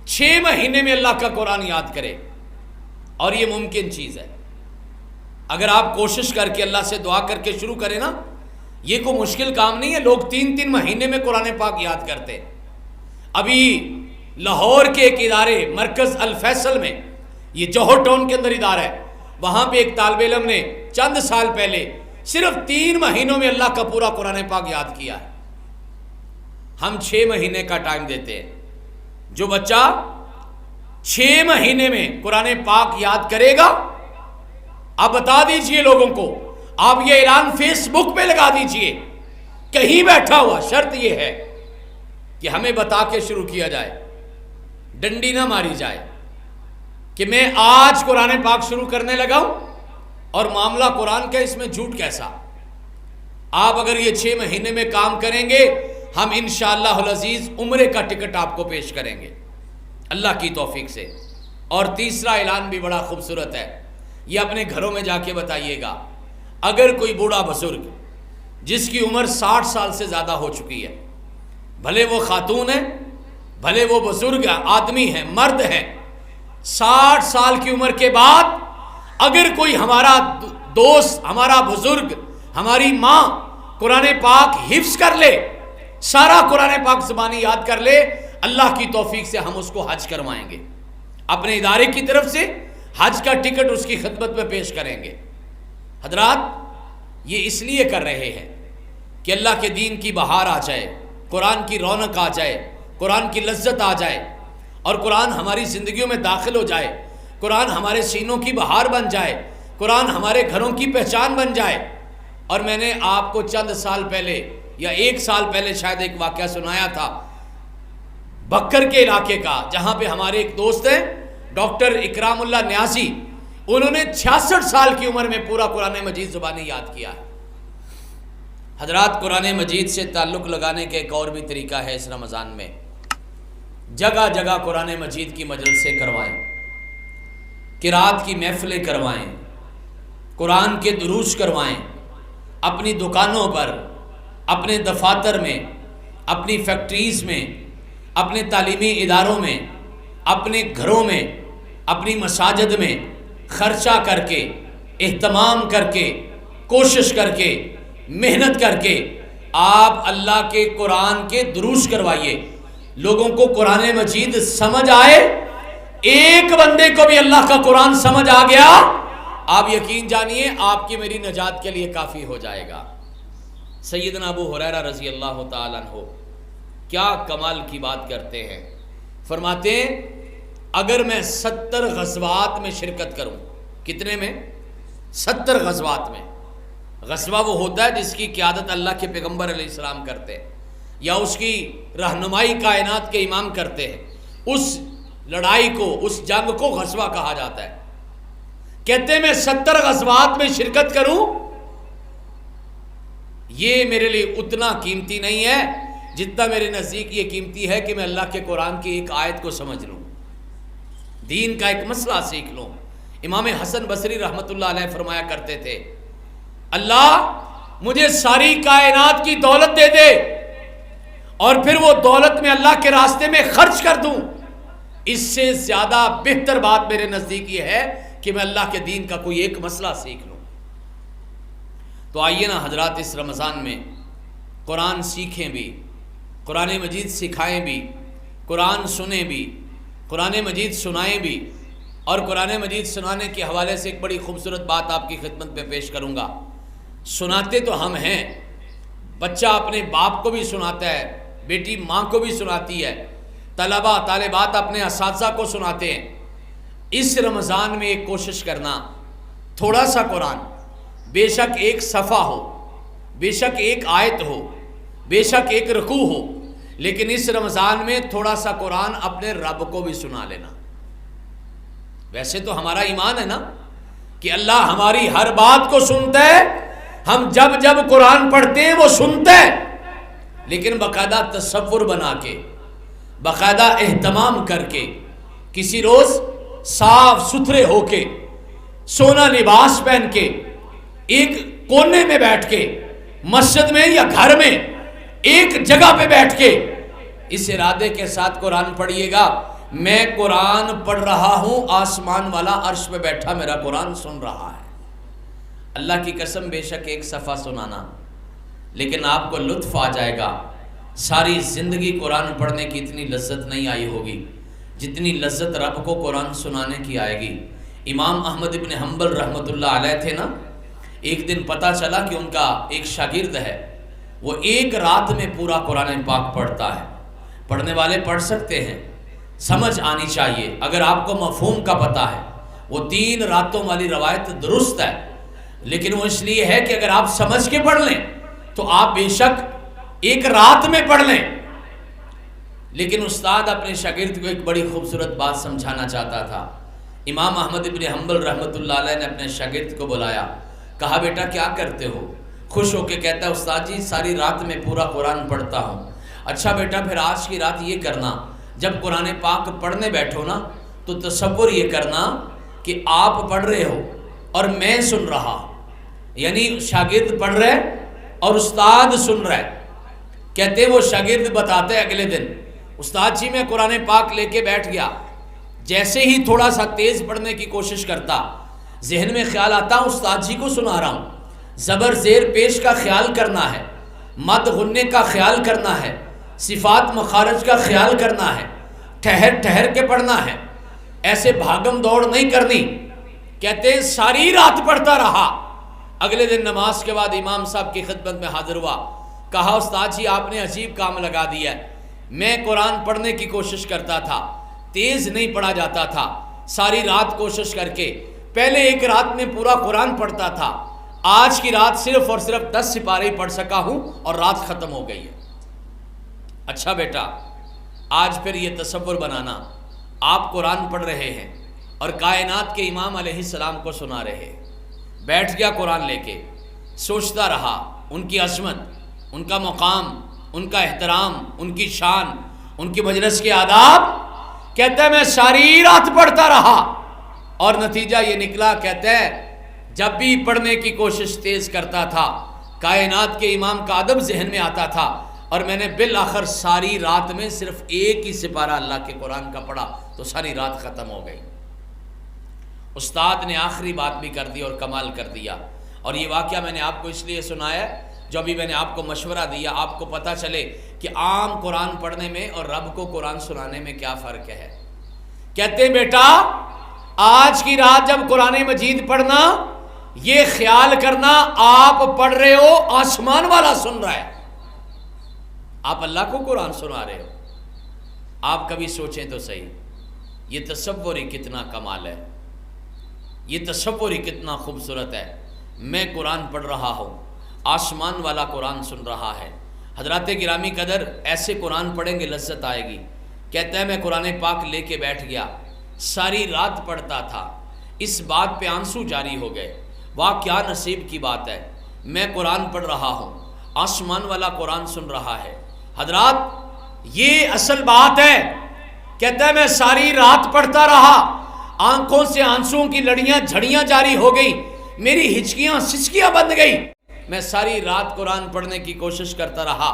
6 مہینے میں اللہ کا قرآن یاد کرے، اور یہ ممکن چیز ہے، اگر آپ کوشش کر کے اللہ سے دعا کر کے شروع کریں نا، یہ کوئی مشکل کام نہیں ہے۔ لوگ 3 مہینے میں قرآن پاک یاد کرتے۔ ابھی لاہور کے ایک ادارے مرکز الفیصل میں، یہ جوہر ٹاؤن کے اندر ادارہ ہے، وہاں پہ ایک طالب علم نے چند سال پہلے صرف 3 مہینوں میں اللہ کا پورا قرآن پاک یاد کیا ہے۔ ہم 6 مہینے کا ٹائم دیتے ہیں۔ جو بچہ 6 مہینے میں قرآن پاک یاد کرے گا، آپ بتا دیجئے لوگوں کو، آپ یہ اعلان فیس بک پہ لگا دیجئے، کہیں بیٹھا ہوا، شرط یہ ہے کہ ہمیں بتا کے شروع کیا جائے، ڈنڈی نہ ماری جائے کہ میں آج قرآن پاک شروع کرنے لگا ہوں اور معاملہ قرآن کا، اس میں جھوٹ کیسا۔ آپ اگر یہ 6 مہینے میں کام کریں گے، ہم انشاءاللہ العزیز عمرے کا ٹکٹ آپ کو پیش کریں گے اللہ کی توفیق سے۔ اور تیسرا اعلان بھی بڑا خوبصورت ہے، یہ اپنے گھروں میں جا کے بتائیے گا، اگر کوئی بوڑھا بزرگ جس کی عمر 60 سال سے زیادہ ہو چکی ہے، بھلے وہ خاتون ہے، بھلے وہ بزرگ آدمی ہے، مرد ہے، 60 سال کی عمر کے بعد اگر کوئی ہمارا دوست، ہمارا بزرگ، ہماری ماں قرآن پاک حفظ کر لے، سارا قرآن پاک زبانی یاد کر لے، اللہ کی توفیق سے ہم اس کو حج کروائیں گے، اپنے ادارے کی طرف سے حج کا ٹکٹ اس کی خدمت میں پیش کریں گے۔ حضرات، یہ اس لیے کر رہے ہیں کہ اللہ کے دین کی بہار آ جائے، قرآن کی رونق آ جائے، قرآن کی لذت آ جائے، اور قرآن ہماری زندگیوں میں داخل ہو جائے، قرآن ہمارے سینوں کی بہار بن جائے، قرآن ہمارے گھروں کی پہچان بن جائے۔ اور میں نے آپ کو چند سال پہلے یا 1 سال پہلے شاید ایک واقعہ سنایا تھا بکر کے علاقے کا، جہاں پہ ہمارے ایک دوست ہیں ڈاکٹر اکرام اللہ نیازی، انہوں نے 66 سال کی عمر میں پورا قرآن مجید زبانی یاد کیا ہے۔ حضرات، قرآن مجید سے تعلق لگانے کا ایک اور بھی طریقہ ہے اس رمضان میں، جگہ جگہ قرآن مجید کی مجلسیں کروائیں، قرات کی محفلیں کروائیں، قرآن کے دروس کروائیں، اپنی دکانوں پر، اپنے دفاتر میں، اپنی فیکٹریز میں، اپنے تعلیمی اداروں میں، اپنے گھروں میں، اپنی مساجد میں خرچہ کر کے، اہتمام کر کے، کوشش کر کے، محنت کر کے آپ اللہ کے قرآن کے دروس کروائیے۔ لوگوں کو قرآن مجید سمجھ آئے، ایک بندے کو بھی اللہ کا قرآن سمجھ آ گیا، آپ یقین جانیے آپ کی میری نجات کے لیے کافی ہو جائے گا۔ سیدنا ابو ہریرہ رضی اللہ تعالیٰ عنہ کیا کمال کی بات کرتے ہیں، فرماتے ہیں اگر میں 70 غزوات میں شرکت کروں، کتنے میں؟ 70 غزوات میں۔ غزوہ وہ ہوتا ہے جس کی قیادت اللہ کے پیغمبر علیہ السلام کرتے ہیں، یا اس کی رہنمائی کائنات کے امام کرتے ہیں، اس لڑائی کو، اس جنگ کو غزوہ کہا جاتا ہے۔ کہتے ہیں میں 70 غزوات میں شرکت کروں، یہ میرے لیے اتنا قیمتی نہیں ہے جتنا میرے نزدیک یہ قیمتی ہے کہ میں اللہ کے قرآن کی ایک آیت کو سمجھ لوں، دین کا ایک مسئلہ سیکھ لوں۔ امام حسن بصری رحمۃ اللہ علیہ فرمایا کرتے تھے، اللہ مجھے ساری کائنات کی دولت دے دے اور پھر وہ دولت میں اللہ کے راستے میں خرچ کر دوں، اس سے زیادہ بہتر بات میرے نزدیک یہ ہے کہ میں اللہ کے دین کا کوئی ایک مسئلہ سیکھ لوں۔ تو آئیے نا حضرات، اس رمضان میں قرآن سیکھیں بھی، قرآن مجید سکھائیں بھی، قرآن سنیں بھی، قرآن مجید سنائیں بھی۔ اور قرآن مجید سنانے کے حوالے سے ایک بڑی خوبصورت بات آپ کی خدمت میں پیش کروں گا۔ سناتے تو ہم ہیں، بچہ اپنے باپ کو بھی سناتا ہے، بیٹی ماں کو بھی سناتی ہے، طلبہ طالبات اپنے اساتذہ کو سناتے ہیں۔ اس رمضان میں ایک کوشش کرنا، تھوڑا سا قرآن، بے شک ایک صفحہ ہو، بے شک ایک آیت ہو، بے شک ایک رکوع ہو، لیکن اس رمضان میں تھوڑا سا قرآن اپنے رب کو بھی سنا لینا۔ ویسے تو ہمارا ایمان ہے نا کہ اللہ ہماری ہر بات کو سنتا ہے، ہم جب جب قرآن پڑھتے ہیں وہ سنتا ہے، لیکن باقاعدہ تصور بنا کے، باقاعدہ اہتمام کر کے، کسی روز صاف ستھرے ہو کے، سونا لباس پہن کے، ایک کونے میں بیٹھ کے، مسجد میں یا گھر میں ایک جگہ پہ بیٹھ کے اس ارادے کے ساتھ قرآن پڑھیے گا، میں قرآن پڑھ رہا ہوں، آسمان والا عرش پہ بیٹھا میرا قرآن سن رہا ہے۔ اللہ کی قسم، بے شک ایک صفحہ سنانا، لیکن آپ کو لطف آ جائے گا۔ ساری زندگی قرآن پڑھنے کی اتنی لذت نہیں آئی ہوگی جتنی لذت رب کو قرآن سنانے کی آئے گی۔ امام احمد ابن حنبل رحمۃ اللہ علیہ تھے نا، ایک دن پتہ چلا کہ ان کا ایک شاگرد ہے، وہ ایک رات میں پورا قرآن پاک پڑھتا ہے۔ پڑھنے والے پڑھ سکتے ہیں، سمجھ آنی چاہیے، اگر آپ کو مفہوم کا پتہ ہے۔ وہ 3 راتوں والی روایت درست ہے، لیکن وہ اس لیے ہے کہ اگر آپ سمجھ کے پڑھ لیں تو آپ بے شک ایک رات میں پڑھ لیں۔ لیکن استاد اپنے شاگرد کو ایک بڑی خوبصورت بات سمجھانا چاہتا تھا۔ امام احمد ابن حنبل رحمۃ اللہ علیہ نے اپنے شاگرد کو بلایا، کہا بیٹا کیا کرتے ہو؟ خوش ہو کے کہتا ہے استاد جی ساری رات میں پورا قرآن پڑھتا ہوں۔ اچھا بیٹا پھر آج کی رات یہ کرنا، جب قرآن پاک پڑھنے بیٹھو نا تو تصور یہ کرنا کہ آپ پڑھ رہے ہو اور میں سن رہا، یعنی شاگرد پڑھ رہے اور استاد سن رہے۔ کہتے وہ شاگرد بتاتے اگلے دن، استاد جی میں قرآن پاک لے کے بیٹھ گیا، جیسے ہی تھوڑا سا تیز پڑھنے کی کوشش کرتا، ذہن میں خیال آتا استاد جی کو سنا رہا ہوں، زبر زیر پیش کا خیال کرنا ہے، مد غننے کا خیال کرنا ہے، صفات مخارج کا خیال کرنا ہے، ٹھہر ٹھہر کے پڑھنا ہے، ایسے بھاگم دوڑ نہیں کرنی۔ کہتے ہیں ساری رات پڑھتا رہا۔ اگلے دن نماز کے بعد امام صاحب کی خدمت میں حاضر ہوا، کہا استاد جی آپ نے عجیب کام لگا دیا ہے، میں قرآن پڑھنے کی کوشش کرتا تھا، تیز نہیں پڑھا جاتا تھا، ساری رات کوشش کر کے پہلے ایک رات میں پورا قرآن پڑھتا تھا، آج کی رات صرف اور صرف 10 سپارے پڑھ سکا ہوں اور رات ختم ہو گئی ہے۔ اچھا بیٹا آج پھر یہ تصور بنانا، آپ قرآن پڑھ رہے ہیں اور کائنات کے امام علیہ السلام کو سنا رہے، بیٹھ گیا قرآن لے کے، سوچتا رہا ان کی عظمت، ان کا مقام، ان کا احترام، ان کی شان، ان کی مجلس کے آداب۔ کہتا ہے میں ساری رات پڑھتا رہا اور نتیجہ یہ نکلا، کہتا ہے جب بھی پڑھنے کی کوشش تیز کرتا تھا کائنات کے امام کا ادب ذہن میں آتا تھا، اور میں نے بالآخر ساری رات میں صرف ایک ہی سپارہ اللہ کے قرآن کا پڑھا تو ساری رات ختم ہو گئی۔ استاد نے آخری بات بھی کر دی اور کمال کر دیا، اور یہ واقعہ میں نے آپ کو اس لیے سنایا جو ابھی میں نے آپ کو مشورہ دیا، آپ کو پتہ چلے کہ عام قرآن پڑھنے میں اور رب کو قرآن سنانے میں کیا فرق ہے۔ کہتے ہیں بیٹا آج کی رات جب قرآن مجید پڑھنا، یہ خیال کرنا آپ پڑھ رہے ہو آسمان والا سن رہا ہے، آپ اللہ کو قرآن سنا رہے ہو۔ آپ کبھی سوچیں تو صحیح، یہ تصور ہی کتنا کمال ہے، یہ تصور ہی کتنا خوبصورت ہے۔ میں قرآن پڑھ رہا ہوں، آسمان والا قرآن سن رہا ہے۔ حضرات گرامی قدر ایسے قرآن پڑھیں گے لذت آئے گی۔ کہتا ہے میں قرآن پاک لے کے بیٹھ گیا، ساری رات پڑھتا تھا، اس بات پہ آنسو جاری ہو گئے، واہ کیا نصیب کی بات ہے، میں قرآن پڑھ رہا ہوں، آسمان والا قرآن سن رہا ہے۔ حضرات یہ اصل بات ہے۔ کہتا ہے میں ساری رات پڑھتا رہا، آنکھوں سے آنسوؤں کی لڑیاں جھڑیاں جاری ہو گئی، میری ہچکیاں سچکیاں بند گئی، میں ساری رات قرآن پڑھنے کی کوشش کرتا رہا،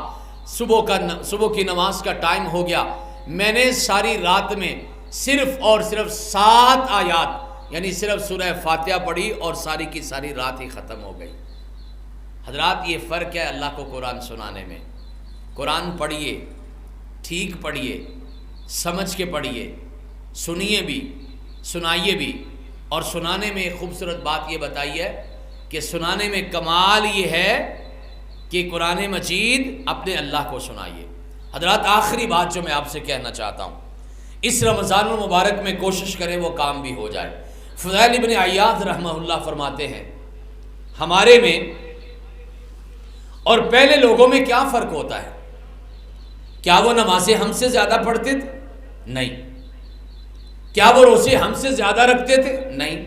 صبح کی نماز کا ٹائم ہو گیا، میں نے ساری رات میں صرف اور صرف 7 آیات یعنی صرف سورہ فاتحہ پڑھی اور ساری کی ساری رات ہی ختم ہو گئی۔ حضرات یہ فرق ہے اللہ کو قرآن سنانے میں. قرآن پڑھیے، ٹھیک پڑھیے، سمجھ کے پڑھیے، سنیے بھی، سنائیے بھی. اور سنانے میں ایک خوبصورت بات یہ بتائی ہے کہ سنانے میں کمال یہ ہے کہ قرآن مجید اپنے اللہ کو سنائیے. حضرات آخری بات جو میں آپ سے کہنا چاہتا ہوں، اس رمضان المبارک میں کوشش کریں وہ کام بھی ہو جائے. فضیل ابن عیاض رحمہ اللہ فرماتے ہیں ہمارے میں اور پہلے لوگوں میں کیا فرق ہوتا ہے؟ کیا وہ نمازیں ہم سے زیادہ پڑھتے تھے؟ نہیں. کیا وہ روزے ہم سے زیادہ رکھتے تھے؟ نہیں.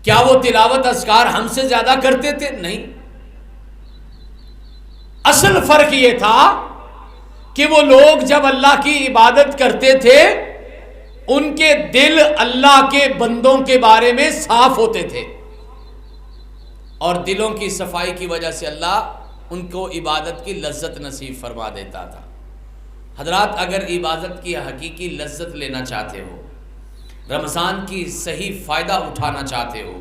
کیا وہ تلاوت اذکار ہم سے زیادہ کرتے تھے؟ نہیں. اصل فرق یہ تھا کہ وہ لوگ جب اللہ کی عبادت کرتے تھے ان کے دل اللہ کے بندوں کے بارے میں صاف ہوتے تھے، اور دلوں کی صفائی کی وجہ سے اللہ ان کو عبادت کی لذت نصیب فرما دیتا تھا. حضرات اگر عبادت کی حقیقی لذت لینا چاہتے ہو، رمضان کی صحیح فائدہ اٹھانا چاہتے ہو،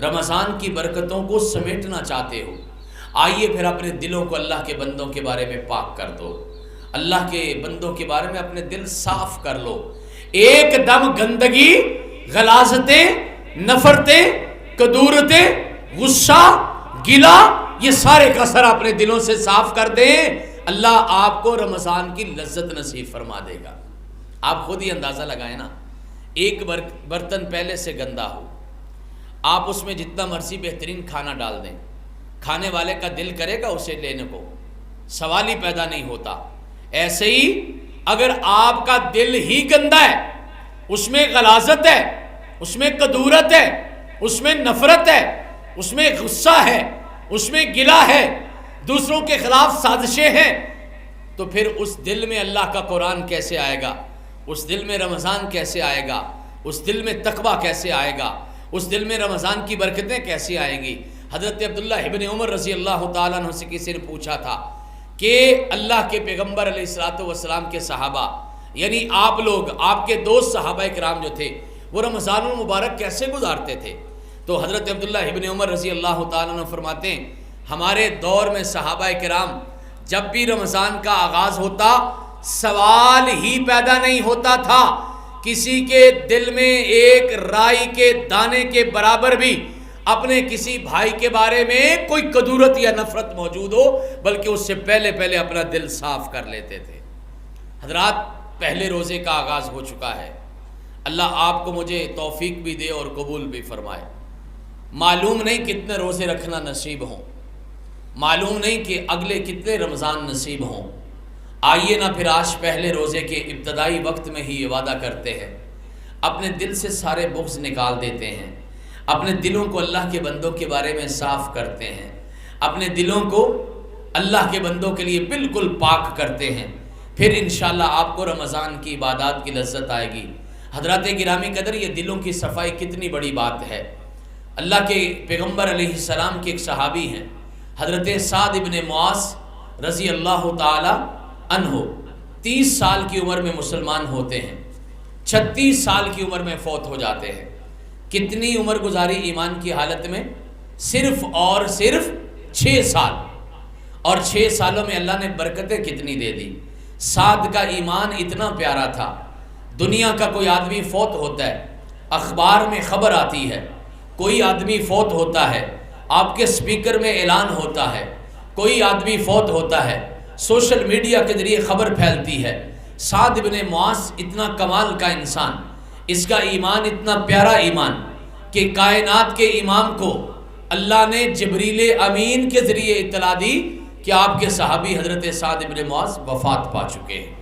رمضان کی برکتوں کو سمیٹنا چاہتے ہو، آئیے پھر اپنے دلوں کو اللہ کے بندوں کے بارے میں پاک کر دو. اللہ کے بندوں کے بارے میں اپنے دل صاف کر لو. ایک دم گندگی، غلاظتیں، نفرتیں، کدورتیں، غصہ، گلہ، یہ سارے کسر اپنے دلوں سے صاف کر دیں، اللہ آپ کو رمضان کی لذت نصیب فرما دے گا. آپ خود ہی اندازہ لگائیں نا، ایک برتن پہلے سے گندا ہو، آپ اس میں جتنا مرضی بہترین کھانا ڈال دیں، کھانے والے کا دل کرے گا اسے لینے کو؟ سوال ہی پیدا نہیں ہوتا. ایسے ہی اگر آپ کا دل ہی گندا ہے، اس میں غلاظت ہے، اس میں کدورت ہے، اس میں نفرت ہے، اس میں غصہ ہے، اس میں گلہ ہے، دوسروں کے خلاف سازشیں ہیں، تو پھر اس دل میں اللہ کا قرآن کیسے آئے گا؟ اس دل میں رمضان کیسے آئے گا؟ اس دل میں تقویٰ کیسے آئے گا؟ اس دل میں رمضان کی برکتیں کیسے آئیں گی؟ حضرت عبداللہ ابن عمر رضی اللہ تعالیٰ عنہ سے کسی نے پوچھا تھا کہ اللہ کے پیغمبر علیہ الصلوۃ والسلام کے صحابہ، یعنی آپ لوگ، آپ کے دوست صحابہ کرام جو تھے، وہ رمضان المبارک کیسے گزارتے تھے؟ تو حضرت عبداللہ ابن عمر رضی اللہ تعالیٰ عنہ فرماتے ہیں ہمارے دور میں صحابہ کرام جب بھی رمضان کا آغاز ہوتا سوال ہی پیدا نہیں ہوتا تھا کسی کے دل میں ایک رائی کے دانے کے برابر بھی اپنے کسی بھائی کے بارے میں کوئی کدورت یا نفرت موجود ہو، بلکہ اس سے پہلے اپنا دل صاف کر لیتے تھے. حضرات پہلے روزے کا آغاز ہو چکا ہے، اللہ آپ کو مجھے توفیق بھی دے اور قبول بھی فرمائے. معلوم نہیں کتنے روزے رکھنا نصیب ہوں، معلوم نہیں کہ اگلے کتنے رمضان نصیب ہوں. آئیے نہ پھر آج پہلے روزے کے ابتدائی وقت میں ہی یہ وعدہ کرتے ہیں، اپنے دل سے سارے بغض نکال دیتے ہیں، اپنے دلوں کو اللہ کے بندوں کے بارے میں صاف کرتے ہیں، اپنے دلوں کو اللہ کے بندوں کے لیے بالکل پاک کرتے ہیں. پھر انشاءاللہ آپ کو رمضان کی عبادات کی لذت آئے گی. حضرات گرامی قدر، یہ دلوں کی صفائی کتنی بڑی بات ہے. اللہ کے پیغمبر علیہ السلام کے ایک صحابی ہیں حضرت سعد ابن معاذ رضی اللہ تعالی عنہ، 30 سال کی عمر میں مسلمان ہوتے ہیں، 36 سال کی عمر میں فوت ہو جاتے ہیں. کتنی عمر گزاری ایمان کی حالت میں؟ صرف اور صرف 6 سال، اور 6 سالوں میں اللہ نے برکتیں کتنی دے دی. سعد کا ایمان اتنا پیارا تھا، دنیا کا کوئی آدمی فوت ہوتا ہے، اخبار میں خبر آتی ہے، کوئی آدمی فوت ہوتا ہے، آپ کے سپیکر میں اعلان ہوتا ہے، کوئی آدمی فوت ہوتا ہے، سوشل میڈیا کے ذریعے خبر پھیلتی ہے. سعد بن معاذ اتنا کمال کا انسان، اس کا ایمان اتنا پیارا ایمان کہ کائنات کے امام کو اللہ نے جبریل امین کے ذریعے اطلاع دی کہ آپ کے صحابی حضرت سعد بن معاذ وفات پا چکے ہیں.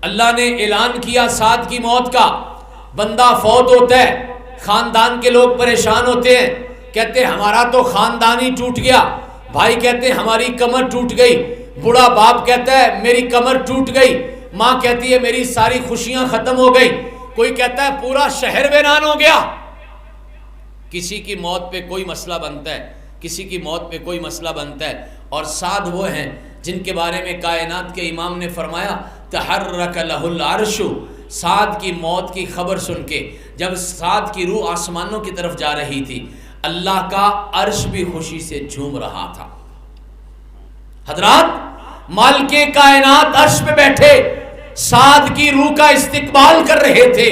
اللہ نے اعلان کیا سعد کی موت کا. بندہ فوت ہوتا ہے، خاندان کے لوگ پریشان ہوتے ہیں، کہتے ہیں ہمارا تو خاندان ہی ٹوٹ گیا. بھائی کہتے ہیں ہماری کمر ٹوٹ گئی، بوڑھا باپ کہتا ہے میری کمر ٹوٹ گئی، ماں کہتی ہے میری ساری خوشیاں ختم ہو گئی، کوئی کہتا ہے پورا شہر ویران ہو گیا. کسی کی موت پہ کوئی مسئلہ بنتا ہے، کسی کی موت پہ کوئی مسئلہ بنتا ہے. اور سعد وہ ہیں جن کے بارے میں کائنات کے امام نے فرمایا تحرک لہ العرش. سعد کی موت کی خبر سن کے جب سعد کی روح آسمانوں کی طرف جا رہی تھی، اللہ کا عرش بھی خوشی سے جھوم رہا تھا۔ حضرات، مالک کائنات عرش پہ بیٹھے سعد کی روح کا استقبال کر رہے تھے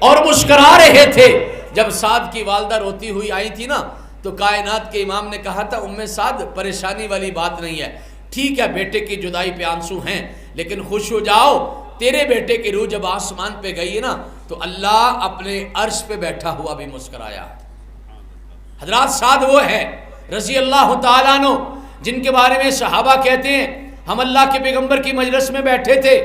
اور مسکرا رہے تھے۔ جب سعد کی والدہ روتی ہوئی آئی تھی نا، تو کائنات کے امام نے کہا تھا ام سعد پریشانی والی بات نہیں ہے، ٹھیک ہے بیٹے کی جدائی پہ آنسو ہیں، لیکن خوش ہو جاؤ، تیرے بیٹے کی روح جب آسمان پہ گئی ہے نا تو اللہ اپنے عرش پہ بیٹھا ہوا بھی مسکرایا۔ حضرات، سعد وہ ہے رضی اللہ تعالیٰ عنہ جن کے بارے میں صحابہ کہتے ہیں ہم اللہ کے پیغمبر کی مجلس میں بیٹھے تھے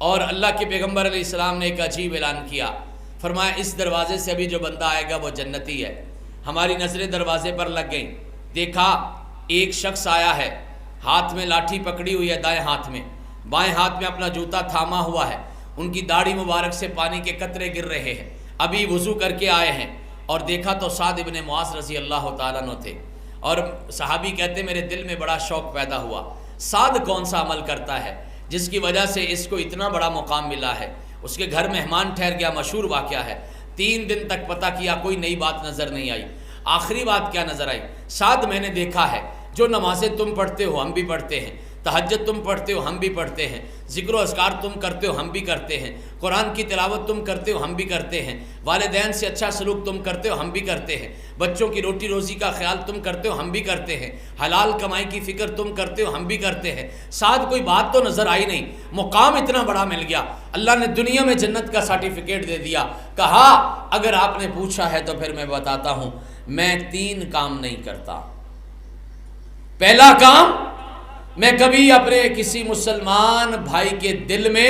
اور اللہ کے پیغمبر علیہ السلام نے ایک عجیب اعلان کیا، فرمایا اس دروازے سے ابھی جو بندہ آئے گا وہ جنتی ہے۔ ہماری نظریں دروازے پر لگ گئیں، دیکھا ایک شخص آیا ہے، ہاتھ میں لاٹھی پکڑی ہوئی ہے دائیں ہاتھ میں، بائیں ہاتھ میں اپنا جوتا تھاما ہوا ہے، ان کی داڑھی مبارک سے پانی کے قطرے گر رہے ہیں، ابھی وضو کر کے آئے ہیں، اور دیکھا تو سعد ابن معاذ رضی اللہ تعالیٰ عنہ تھے۔ اور صحابی کہتے میرے دل میں بڑا شوق پیدا ہوا، سعد کون سا عمل کرتا ہے جس کی وجہ سے اس کو اتنا بڑا مقام ملا ہے۔ اس کے گھر مہمان ٹھہر گیا، مشہور واقعہ ہے، 3 دن تک پتہ کیا کوئی نئی بات نظر نہیں آئی۔ آخری بات کیا نظر آئی؟ سعد میں نے دیکھا ہے جو نمازیں تم پڑھتے ہو ہم بھی پڑھتے ہیں، تہجد تم پڑھتے ہو ہم بھی پڑھتے ہیں، ذکر و اذکار تم کرتے ہو ہم بھی کرتے ہیں، قرآن کی تلاوت تم کرتے ہو ہم بھی کرتے ہیں، والدین سے اچھا سلوک تم کرتے ہو ہم بھی کرتے ہیں، بچوں کی روٹی روزی کا خیال تم کرتے ہو ہم بھی کرتے ہیں، حلال کمائی کی فکر تم کرتے ہو ہم بھی کرتے ہیں۔ سعد کوئی بات تو نظر آئی نہیں، مقام اتنا بڑا مل گیا، اللہ نے دنیا میں جنت کا سرٹیفکیٹ دے دیا۔ کہا اگر آپ نے پوچھا ہے تو پھر میں بتاتا ہوں، میں 3 کام نہیں کرتا۔ پہلا کام، میں کبھی اپنے کسی مسلمان بھائی کے دل میں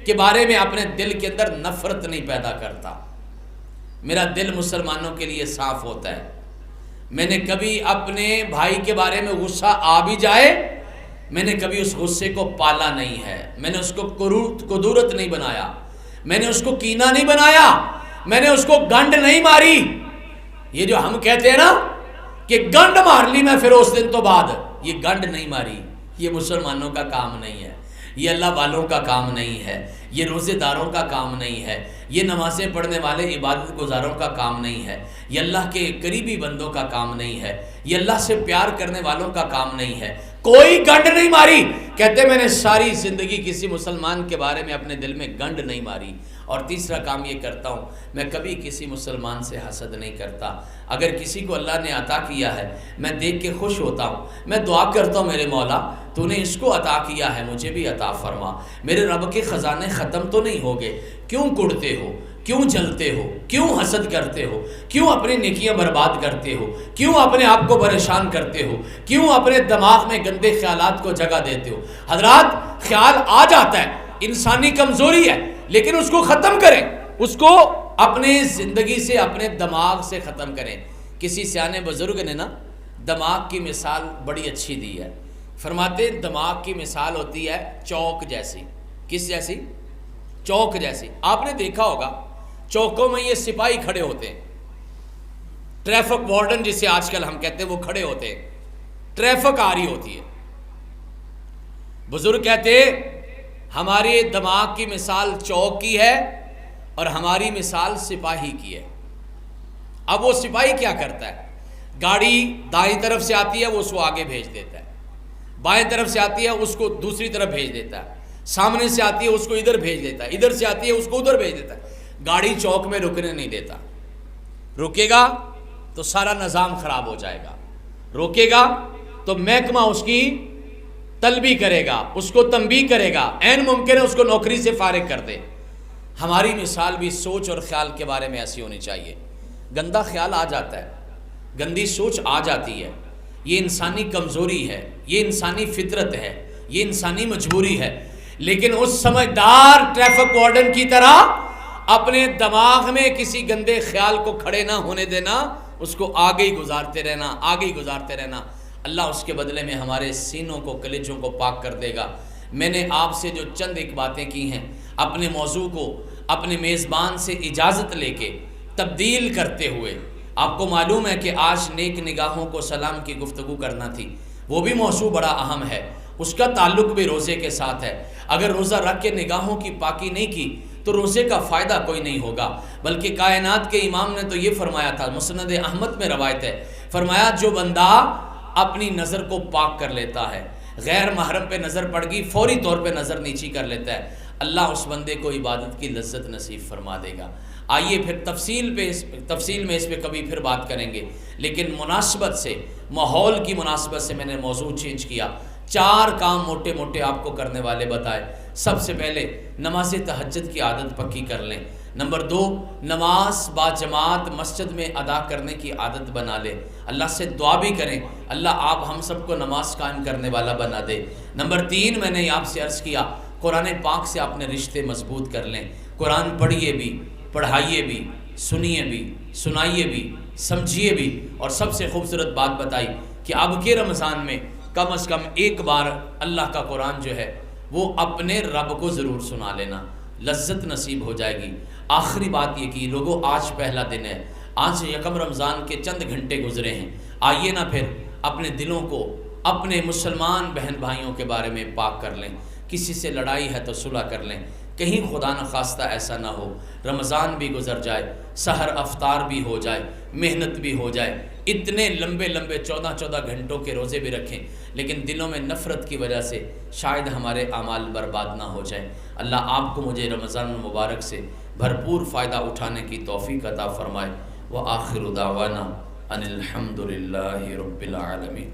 کے بارے میں اپنے دل کے اندر نفرت نہیں پیدا کرتا، میرا دل مسلمانوں کے لیے صاف ہوتا ہے۔ میں نے کبھی اپنے بھائی کے بارے میں غصہ آ بھی جائے، میں نے کبھی اس غصے کو پالا نہیں ہے، میں نے اس کو کدورت نہیں بنایا، میں نے اس کو کینہ نہیں بنایا، میں نے اس کو گنڈ نہیں ماری۔ یہ جو ہم کہتے ہیں نا کہ گنڈ مار لی میں پھر اس دن تو بعد، یہ گنڈ نہیں ماری، یہ مسلمانوں کا کام نہیں ہے، یہ اللہ والوں کا کام نہیں ہے، یہ روزے داروں کا کام نہیں ہے، یہ نمازیں پڑھنے والے عبادت گزاروں کا کام نہیں ہے، یہ اللہ کے قریبی بندوں کا کام نہیں ہے، یہ اللہ سے پیار کرنے والوں کا کام نہیں ہے۔ کوئی گنڈ نہیں ماری، کہتے میں نے ساری زندگی کسی مسلمان کے بارے میں اپنے دل میں گنڈ نہیں ماری۔ اور تیسرا کام یہ کرتا ہوں، میں کبھی کسی مسلمان سے حسد نہیں کرتا۔ اگر کسی کو اللہ نے عطا کیا ہے میں دیکھ کے خوش ہوتا ہوں، میں دعا کرتا ہوں میرے مولا تو نے اس کو عطا کیا ہے مجھے بھی عطا فرما، میرے رب کے خزانے ختم تو نہیں ہوگے، کیوں کڑتے ہو، کیوں جلتے ہو، کیوں حسد کرتے ہو، کیوں اپنی نیکیاں برباد کرتے ہو، کیوں اپنے آپ کو پریشان کرتے ہو، کیوں اپنے دماغ میں گندے خیالات کو جگہ دیتے ہو؟ حضرات، خیال آ جاتا ہے، انسانی کمزوری ہے، لیکن اس کو ختم کریں، اس کو اپنے زندگی سے اپنے دماغ سے ختم کریں۔ کسی سیانے بزرگ نے نا دماغ کی مثال بڑی اچھی دی ہے، فرماتے دماغ کی مثال ہوتی ہے چوک جیسی۔ کس جیسی؟ چوک جیسی۔ آپ نے دیکھا ہوگا چوکوں میں یہ سپاہی کھڑے ہوتے ہیں، ٹریفک وارڈن جسے آج کل ہم کہتے ہیں، وہ کھڑے ہوتے ہیں، ٹریفک آ رہی ہوتی ہے۔ بزرگ کہتے ہمارے دماغ کی مثال چوک کی ہے اور ہماری مثال سپاہی کی ہے۔ اب وہ سپاہی کیا کرتا ہے؟ گاڑی دائیں طرف سے آتی ہے وہ اس کو آگے بھیج دیتا ہے، بائیں طرف سے آتی ہے اس کو دوسری طرف بھیج دیتا ہے، سامنے سے آتی ہے اس کو ادھر بھیج دیتا ہے، ادھر سے آتی ہے اس کو ادھر بھیج دیتا ہے۔ گاڑی چوک میں رکنے نہیں دیتا، رکے گا تو سارا نظام خراب ہو جائے گا، روکے گا تو محکمہ اس کی طلبی کرے گا، اس کو تنبیہ کرے گا، عین ممکن ہے اس کو نوکری سے فارغ کر دے۔ ہماری مثال بھی سوچ اور خیال کے بارے میں ایسی ہونی چاہیے۔ گندا خیال آ جاتا ہے، گندی سوچ آ جاتی ہے، یہ انسانی کمزوری ہے، یہ انسانی فطرت ہے، یہ انسانی مجبوری ہے، لیکن اس سمجھدار ٹریفک وارڈن کی طرح اپنے دماغ میں کسی گندے خیال کو کھڑے نہ ہونے دینا، اس کو آگے ہی گزارتے رہنا، آگے ہی گزارتے رہنا۔ اللہ اس کے بدلے میں ہمارے سینوں کو، کلیجوں کو پاک کر دے گا۔ میں نے آپ سے جو چند ایک باتیں کی ہیں، اپنے موضوع کو اپنے میزبان سے اجازت لے کے تبدیل کرتے ہوئے، آپ کو معلوم ہے کہ آج نیک نگاہوں کو سلام کی گفتگو کرنا تھی، وہ بھی موضوع بڑا اہم ہے، اس کا تعلق بھی روزے کے ساتھ ہے۔ اگر روزہ رکھ کے نگاہوں کی پاکی نہیں کی تو روزے کا فائدہ کوئی نہیں ہوگا۔ بلکہ کائنات کے امام نے تو یہ فرمایا تھا، مسند احمد میں روایت ہے، فرمایا جو بندہ اپنی نظر کو پاک کر لیتا ہے، غیر محرم پہ نظر پڑ گئی فوری طور پہ نظر نیچی کر لیتا ہے، اللہ اس بندے کو عبادت کی لذت نصیب فرما دے گا۔ آئیے پھر تفصیل میں اس پہ کبھی پھر بات کریں گے، لیکن مناسبت سے، ماحول کی مناسبت سے میں نے موضوع چینج کیا۔ 4 کام موٹے موٹے آپ کو کرنے والے بتائے۔ سب سے پہلے نماز تہجد کی عادت پکی کر لیں۔ نمبر 2، نماز با جماعت مسجد میں ادا کرنے کی عادت بنا لیں۔ اللہ سے دعا بھی کریں، اللہ آپ ہم سب کو نماز قائم کرنے والا بنا دے۔ نمبر 3، میں نے آپ سے عرض کیا، قرآن پاک سے اپنے رشتے مضبوط کر لیں۔ قرآن پڑھیے بھی، پڑھائیے بھی، سنیے بھی، سنائیے بھی، سمجھیے بھی، اور سب سے خوبصورت بات بتائی کہ اب کے رمضان میں کم از کم ایک بار اللہ کا قرآن جو ہے وہ اپنے رب کو ضرور سنا لینا، لذت نصیب ہو جائے گی۔ آخری بات یہ کہ لوگوں، آج پہلا دن ہے، آج یکم رمضان کے چند گھنٹے گزرے ہیں، آئیے نا پھر اپنے دلوں کو اپنے مسلمان بہن بھائیوں کے بارے میں پاک کر لیں۔ کسی سے لڑائی ہے تو صلح کر لیں، کہیں خدا نخواستہ ایسا نہ ہو رمضان بھی گزر جائے، سحر افطار بھی ہو جائے، محنت بھی ہو جائے، اتنے لمبے 14 گھنٹوں کے روزے بھی رکھیں، لیکن دلوں میں نفرت کی وجہ سے شاید ہمارے اعمال برباد نہ ہو جائیں۔ اللہ آپ کو مجھے رمضان المبارک سے بھرپور فائدہ اٹھانے کی توفیق عطا فرمائے۔ وآخر دعوانا ان الحمد للہ رب العالمین۔